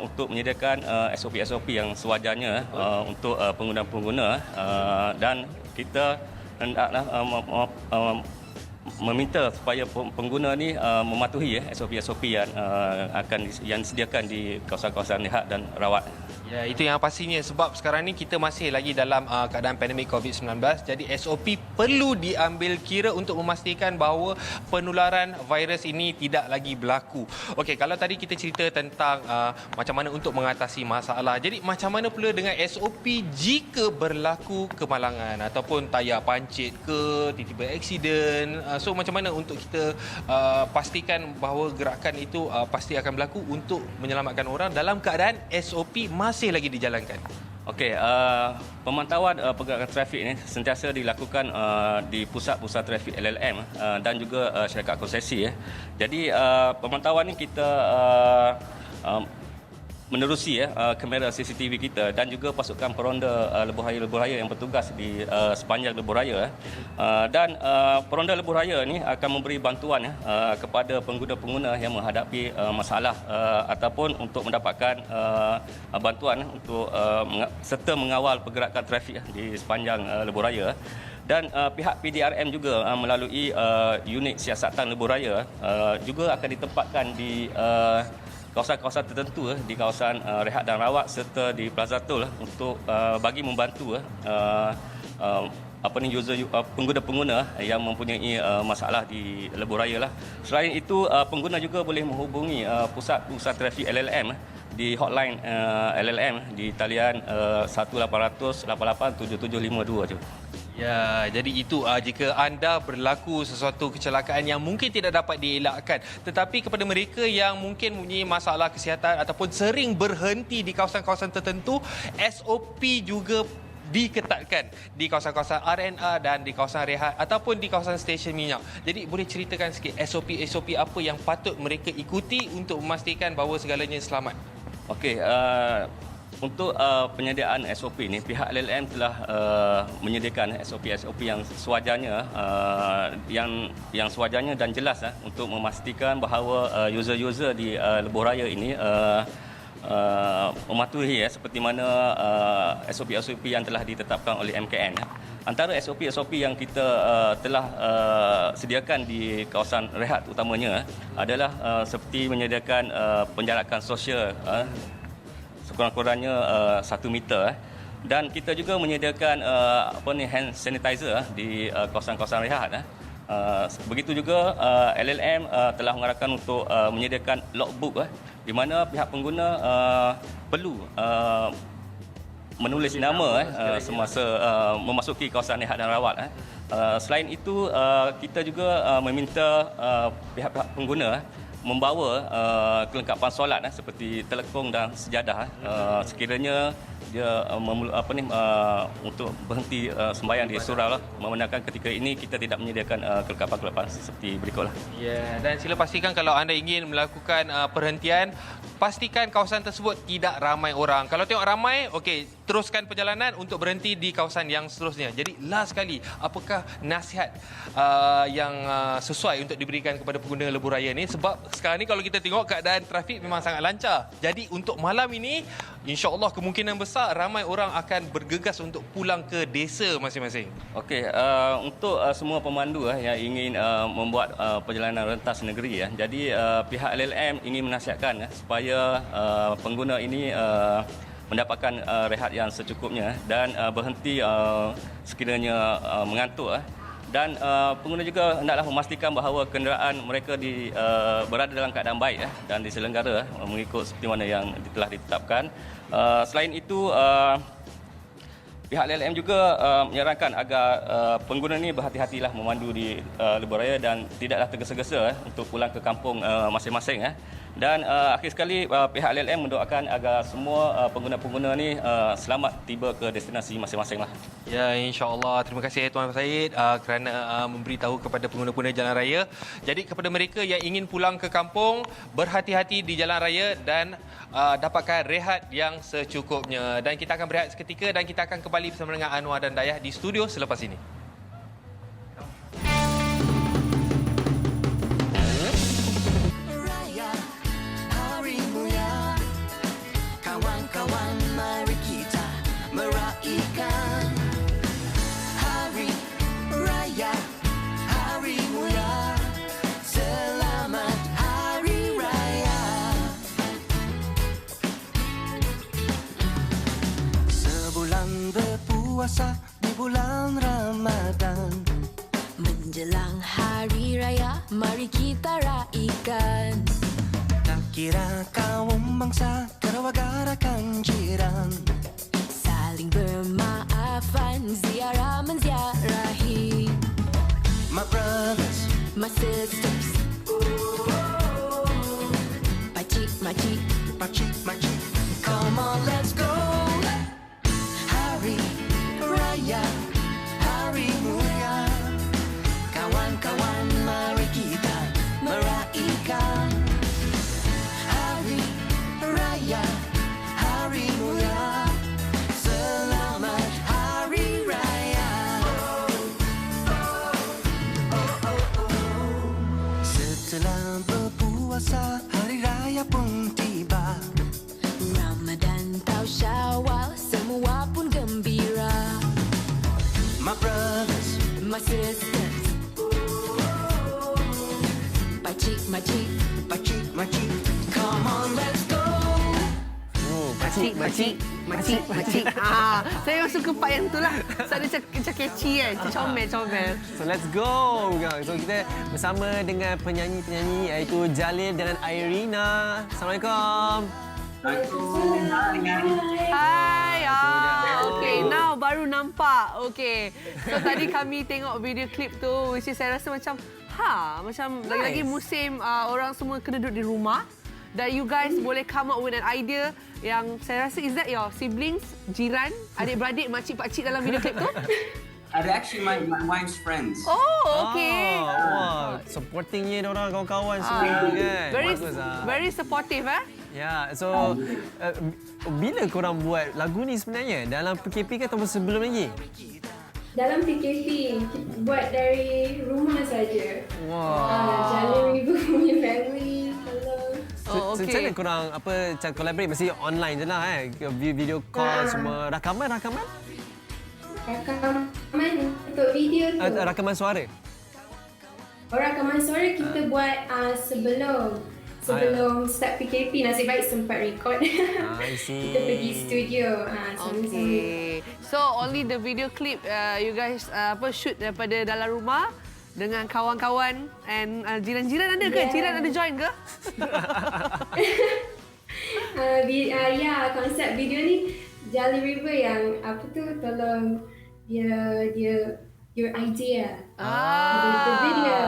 untuk menyediakan SOP-SOP yang sewajarnya untuk pengguna-pengguna dan kita hendaklah meminta supaya pengguna ni mematuhi SOP-SOP yang disediakan di kawasan-kawasan rehat dan rawat. Ya, itu yang pastinya sebab sekarang ni kita masih lagi dalam keadaan pandemik COVID-19. Jadi SOP perlu diambil kira untuk memastikan bahawa penularan virus ini tidak lagi berlaku. Okey, kalau tadi kita cerita tentang macam mana untuk mengatasi masalah. Jadi macam mana pula dengan SOP jika berlaku kemalangan ataupun tayar pancit ke, tiba-tiba aksiden. So macam mana untuk kita pastikan bahawa gerakan itu pasti akan berlaku untuk menyelamatkan orang dalam keadaan SOP masih lagi dijalankan? Okey, pemantauan pergerakan trafik ini sentiasa dilakukan di pusat-pusat trafik LLM dan juga syarikat konsesi. Jadi pemantauan ini kita menerusi kamera CCTV kita dan juga pasukan peronda lebuh raya yang bertugas di sepanjang lebuh raya. Dan peronda lebuh raya ini akan memberi bantuan kepada pengguna-pengguna yang menghadapi masalah ataupun untuk mendapatkan bantuan untuk serta mengawal pergerakan trafik di sepanjang lebuh raya. Dan pihak PDRM juga melalui unit siasatan lebuh raya juga akan ditempatkan di kawasan-kawasan tertentu di kawasan rehat dan rawat serta di Plaza Tol untuk bagi membantu pengguna-pengguna yang mempunyai masalah di lebuh raya lah. Selain itu, pengguna juga boleh menghubungi pusat-pusat trafik LLM di hotline LLM di talian 1800 88 7752 tu. Ya, jadi itu jika anda berlaku sesuatu kecelakaan yang mungkin tidak dapat dielakkan. Tetapi kepada mereka yang mungkin mempunyai masalah kesihatan ataupun sering berhenti di kawasan-kawasan tertentu, SOP juga diketatkan di kawasan-kawasan RNR dan di kawasan rehat ataupun di kawasan stesen minyak. Jadi boleh ceritakan sikit SOP apa yang patut mereka ikuti untuk memastikan bahawa segalanya selamat? Okey, untuk penyediaan SOP ini, pihak LLM telah menyediakan SOP yang sewajarnya, yang sewajarnya dan jelas untuk memastikan bahawa user-user di lebuh raya ini mematuhi seperti mana SOP yang telah ditetapkan oleh MKN. Antara SOP yang kita telah sediakan di kawasan rehat utamanya adalah seperti menyediakan penjarakan sosial sekurang-kurangnya 1 meter dan kita juga menyediakan hand sanitizer di kawasan-kawasan rehat. Begitu juga LLM telah mengarahkan untuk menyediakan logbook di mana pihak pengguna perlu menulis nama semasa memasuki kawasan rehat dan rawat. Selain itu, kita juga meminta pihak-pihak pengguna membawa kelengkapan solat seperti telekung dan sejadah sekiranya dia untuk berhenti sembahyang di surau memandangkan ketika ini kita tidak menyediakan kelengkapan seperti berikutlah. Ya, dan sila pastikan kalau anda ingin melakukan perhentian, pastikan kawasan tersebut tidak ramai orang. Kalau tengok ramai, okey, teruskan perjalanan untuk berhenti di kawasan yang seterusnya. Jadi last sekali, apakah nasihat yang sesuai untuk diberikan kepada pengguna lebuh raya ni? Sebab sekarang ni kalau kita tengok keadaan trafik memang sangat lancar. Jadi untuk malam ini, insya-Allah kemungkinan besar ramai orang akan bergegas untuk pulang ke desa masing-masing. Okey, untuk semua pemandu yang ingin membuat perjalanan rentas negeri, jadi pihak LLM ingin menasihatkan supaya pengguna ini mendapatkan rehat yang secukupnya dan berhenti sekiranya mengantuk. Dan pengguna juga hendaklah memastikan bahawa kenderaan mereka berada dalam keadaan baik dan diselenggara mengikut seperti mana yang telah ditetapkan. Selain itu, pihak LLM juga menyarankan agar pengguna ini berhati-hatilah memandu di lebuh raya dan tidaklah tergesa-gesa untuk pulang ke kampung masing-masing. Dan akhir sekali pihak LLM mendoakan agar semua pengguna-pengguna ni selamat tiba ke destinasi masing-masing lah. Ya, insya-Allah. Terima kasih Tuan Syed kerana memberitahu kepada pengguna-pengguna jalan raya. Jadi kepada mereka yang ingin pulang ke kampung, berhati-hati di jalan raya dan dapatkan rehat yang secukupnya. Dan kita akan berehat seketika dan kita akan kembali bersama dengan Anwar dan Dayah di studio selepas ini. Kawan-kawan, mari kita meraihkan Hari Raya, Hari Mulia. Selamat Hari Raya. Sebulan berpuasa di bulan Ramadan, menjelang Hari Raya, mari kita raikan. Tak kira kaum bangsa, keluargakan jiran, saling bermaafan, ziarah menziarahi. My brothers, my sisters, pakcik, makcik, pakcik, makcik, come on, let's go. Hari Raya, Hari Mulia. Kawan-kawan, mari kita meraihkan Hari Raya, Hari Mulia. Selamat Hari Raya. Setelah berpuasa, Hari Raya pun tiba. Ramadan atau Syawal, semua pun gembira. My brothers, my sisters, pakcik, makcik, pakcik, makcik, come on, let's go. Makcik. Saya memang suka part yang tu lah. So, ada macam catchy kan. Comel. So let's go. So kita bersama dengan penyanyi-penyanyi iaitu Jalil dengan Irina. Assalamualaikum. Hai. Okay, now baru nampak. Okay. So tadi kami tengok video klip tu, which is saya rasa macam lagi-lagi musim orang semua kena duduk di rumah. Dan you guys boleh come up with an idea yang saya rasa, is that your siblings, jiran, adik-beradik, makcik-pakcik dalam video klip tu? They're actually my wife's friends. Oh, okay. Wow, supportingnya orang kawan-kawan semua kan. Very supportive Ya, so bila korang buat lagu ni sebenarnya? Dalam PKP ke atau sebelum lagi? Dalam PKP, kita buat dari rumah saja. Wow. Jalil ibu punya family. So, macam mana korang macam collaborate? Mesti online je lah video call semua. Rakaman? Rakaman untuk video tu. Rakaman suara? Rakaman suara kita buat sebelum start PKP. Nasib baik sempat record. I see. Kita pergi studio. Okay. So only the video clip you guys shoot daripada dalam rumah dengan kawan-kawan and jiran-jiran ada ke? Jiran ada join ke? Ya, konsep video ni Jalil River yang tolong dia your idea. The video.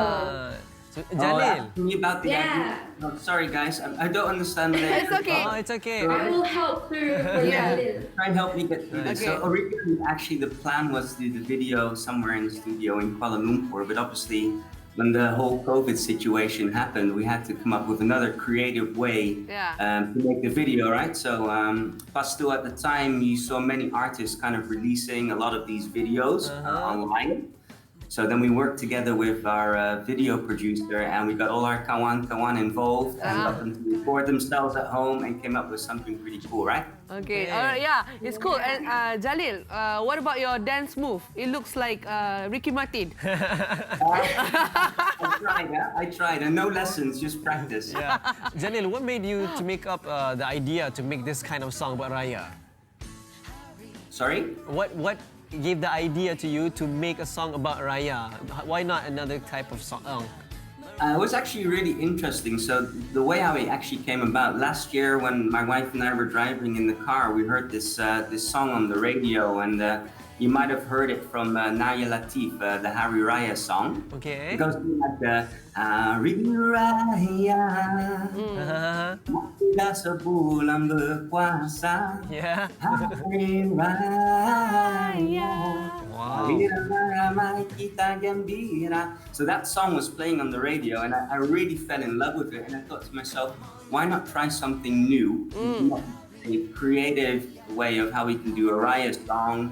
So, Jalil. About the idea. Oh, sorry guys, I don't understand the It's okay. It's okay. I will help through for Jalil. Try and help me get through this. Okay. So originally, actually, the plan was to do the video somewhere in the studio in Kuala Lumpur, but obviously, when the whole COVID situation happened, we had to come up with another creative way to make the video, right? So, Pastu at the time, you saw many artists kind of releasing a lot of these videos online. So then we worked together with our video producer and we got all our kawan involved and got them to record themselves at home and came up with something pretty cool, right? Okay, it's cool. And Jalil, what about your dance move? It looks like Ricky Martin. I tried, and no lessons, just practice. Yeah. Jalil, what made you to make up the idea to make this kind of song about Raya? Sorry? What gave the idea to you to make a song about Raya? Why not another type of song? It was actually really interesting. So the way how it actually came about, last year when my wife and I were driving in the car, we heard this song on the radio, and you might have heard it from Naya Latif, the Hari Raya song. Okay. It goes like Hari Raya, sudah sebulan berpuasa, Hari Raya. So that song was playing on the radio, and I really fell in love with it. And I thought to myself, why not try something new? A creative way of how we can do a Raya song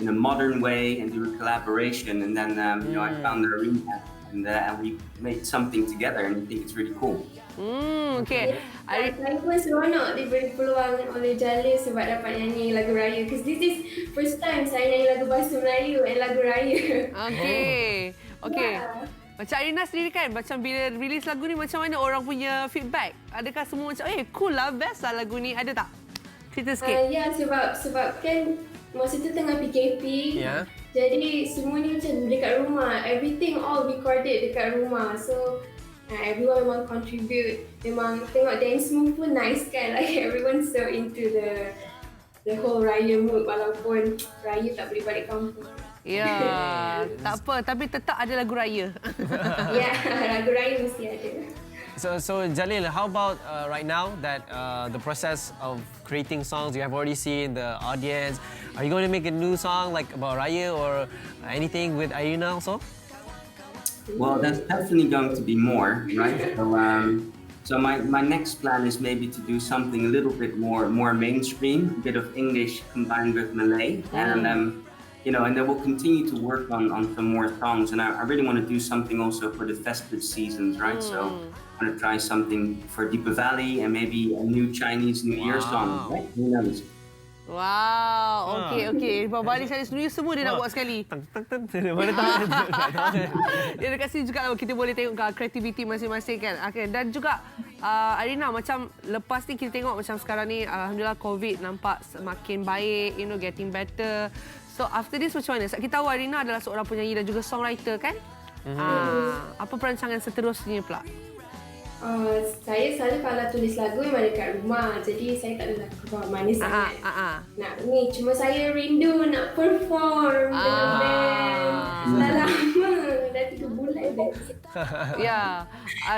in a modern way and do a collaboration. And then I found Arena, and we made something together, and I think it's really cool. Okay. Saya pun seronok diberi peluang oleh Jalil sebab dapat nyanyi lagu raya. Because this is first time saya nyanyi lagu bahasa Melayu and lagu raya. Okay. Macam Arina sendiri kan, macam bila release lagu ni, macam mana orang punya feedback? Adakah semua macam, cool lah, best lah lagu ni. Ada tak? Cerita sikit. Ya, sebab kan masa tu tengah PKP. Jadi semuanya macam dekat rumah. Everything all recorded dekat rumah. So everyone memang contribute. Memang tengok dance move pun nice kan. Like everyone so into the whole raya mood walaupun raya tak boleh balik kampung. Ya, tak apa. Tapi tetap ada lagu raya. Ya, lagu raya mesti ada. So Jalil, how about right now that the process of creating songs, you have already seen the audience. Are you going to make a new song like about Raya or anything with Arina also? Well, that's definitely going to be more, right? So my next plan is maybe to do something a little bit more mainstream, a bit of English combined with Malay, and and then we'll continue to work on some more songs. And I really want to do something also for the festive seasons, right? So I want to try something for Deepavali and maybe a new Chinese New Year song, right? Who knows? Wow, okey. Balik Chinese New Year semua dia nak buat sekali. Dia dekat sini juga kita boleh tengok kreativiti masing-masing kan. Okay. Dan juga Arina, macam lepas ni kita tengok macam sekarang ni alhamdulillah COVID nampak semakin baik, getting better. So after this macam mana? Kita tahu Arina adalah seorang penyanyi dan juga songwriter kan? Apa perancangan seterusnya pula? Saya selalu kalau tulis lagu memang dekat rumah. Jadi saya tak ada lagu keluar mana sangat. Nak ni cuma saya rindu nak perform dengan band. Dah lama, dah 3 bulan dah. Ya,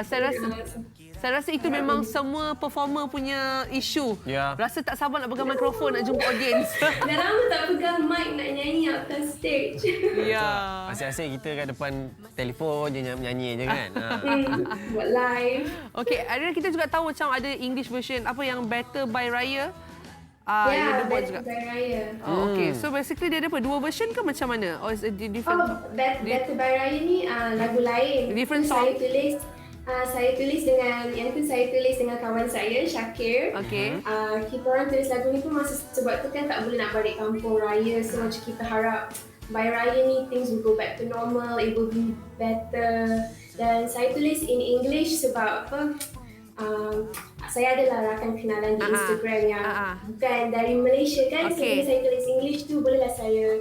saya rasa itu memang semua performer punya isu. Rasa tak sabar nak pegang mikrofon, nak jumpa audience. Dah lama tak pegang mic nak nyanyi atas stage. Ya. Asyik-asyik kita kat depan telefon je nyanyi je kan. Buat live. Okey, Arina, kita juga tahu macam ada English version apa yang Better by Raya. Ya, Better by Raya. Okay, so basically dia ada apa? 2 version ke macam mana? Or is it different? Better by Raya ni lagu lain. Different song. Saya tulis dengan kawan saya Syakir. Okay. Kita orang tulis lagu ni pun masa sebab tu kan tak boleh nak balik kampung raya, so macam kita harap by raya ni things will go back to normal, it will be better. Dan saya tulis in English sebab apa? Saya adalah rakan kenalan di Instagram yang bukan dari Malaysia kan, so bila saya tulis English tu bolehlah saya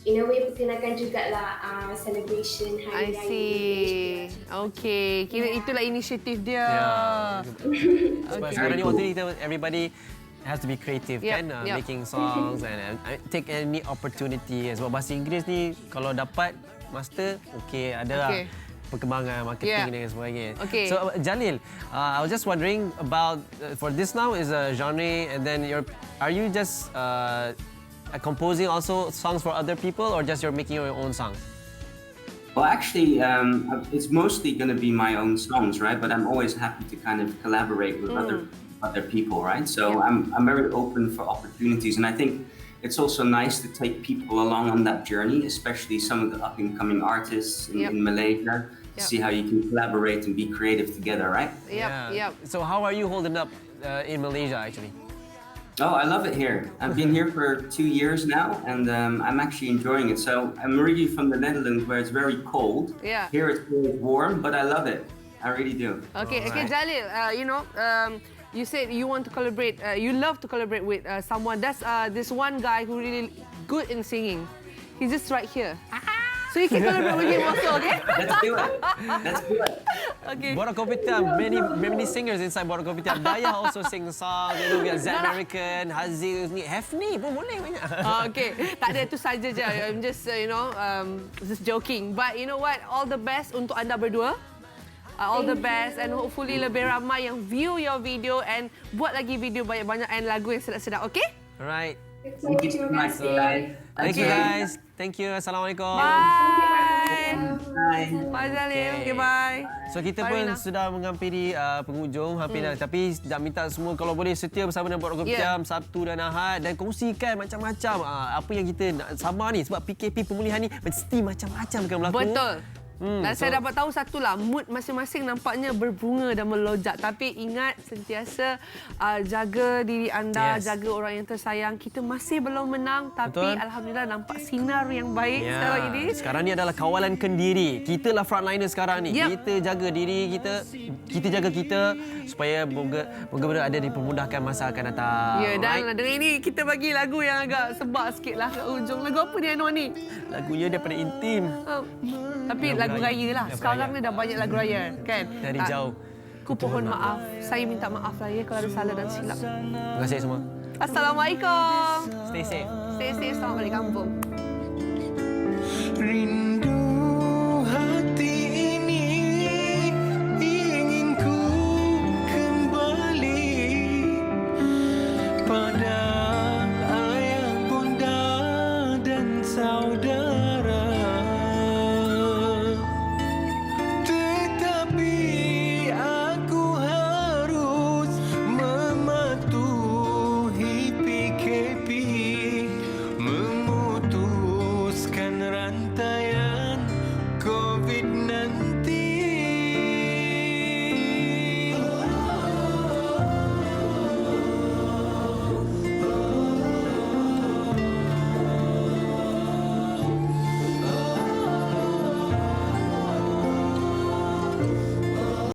in a way perkenalkan jugalah celebration Hari Raya. I see. Okay, kira itulah inisiatif dia. Sebab sekarang ni waktu ni everybody has to be creative kan, making songs and take any opportunity. Sebab bahasa Inggeris ni kalau dapat master, ada lah perkembangan marketing dan sebagainya. So Jalil, I was just wondering about for this now is a genre, and then are you just composing also songs for other people, or just you're making your own songs? Well, actually, it's mostly going to be my own songs, right? But I'm always happy to kind of collaborate with other people, right? So I'm very open for opportunities, and I think it's also nice to take people along on that journey, especially some of the up-and-coming artists in Malaysia. See how you can collaborate and be creative together, right? So how are you holding up in Malaysia, actually? Oh, I love it here. I've been here for 2 years now, and I'm actually enjoying it. So I'm originally from the Netherlands, where it's very cold. Here it's very warm, but I love it. I really do. Okay, Jalil, you said you want to collaborate. You love to collaborate with someone. That's this one guy who really good in singing. He's just right here. So you can collaborate with him also, okay? Let's do it. Let's do it. Okay. Borak Kopitiam, many singers inside Borak Kopitiam. Daya also sing song, we have Zack American, Haziq, Hefni pun boleh banyak. Okay, tak ada, itu saja je. I'm just, just joking. But you know what? All the best untuk anda berdua. All the best and hopefully lebih ramai yang view your video and buat lagi video banyak-banyak and lagu yang sedap-sedap, okay? Alright. Thank you so much, guys. Thank you guys. Thank you. Assalamualaikum. Bye. Bye. Bye Zalim. Okay, bye. So kita pun sudah menghampiri penghujung hampir dah. Tapi nak minta semua kalau boleh setia bersama dengan Borak Kopitiam Sabtu dan Ahad dan kongsikan macam-macam apa yang kita nak sabar ni sebab PKP pemulihan ni mesti macam-macam akan berlaku. Betul. Dan saya dapat tahu satulah, mood masing-masing nampaknya berbunga dan melonjak. Tapi ingat sentiasa jaga diri anda, jaga orang yang tersayang. Kita masih belum menang tapi alhamdulillah nampak sinar yang baik sekarang ini. Sekarang ni adalah kawalan kendiri. Kita lah frontliner sekarang ni. Kita jaga diri kita, kita jaga kita supaya moga-moga ada dipermudahkan masa akan datang. Ya, dan dengan ini kita bagi lagu yang agak sebab sikit lah kat ujung. Lagu apa ni Anwar ni? Lagunya daripada Intim. Tapi lagu raya lah. Sekarang ni dah banyak lagu raya, kan? Dari jauh. Ku pohon maaf. Saya minta maaf lah ya kalau ada salah dan silap. Terima kasih semua. Assalamualaikum. Stay safe. Stay safe. Selamat balik kampung. Rindu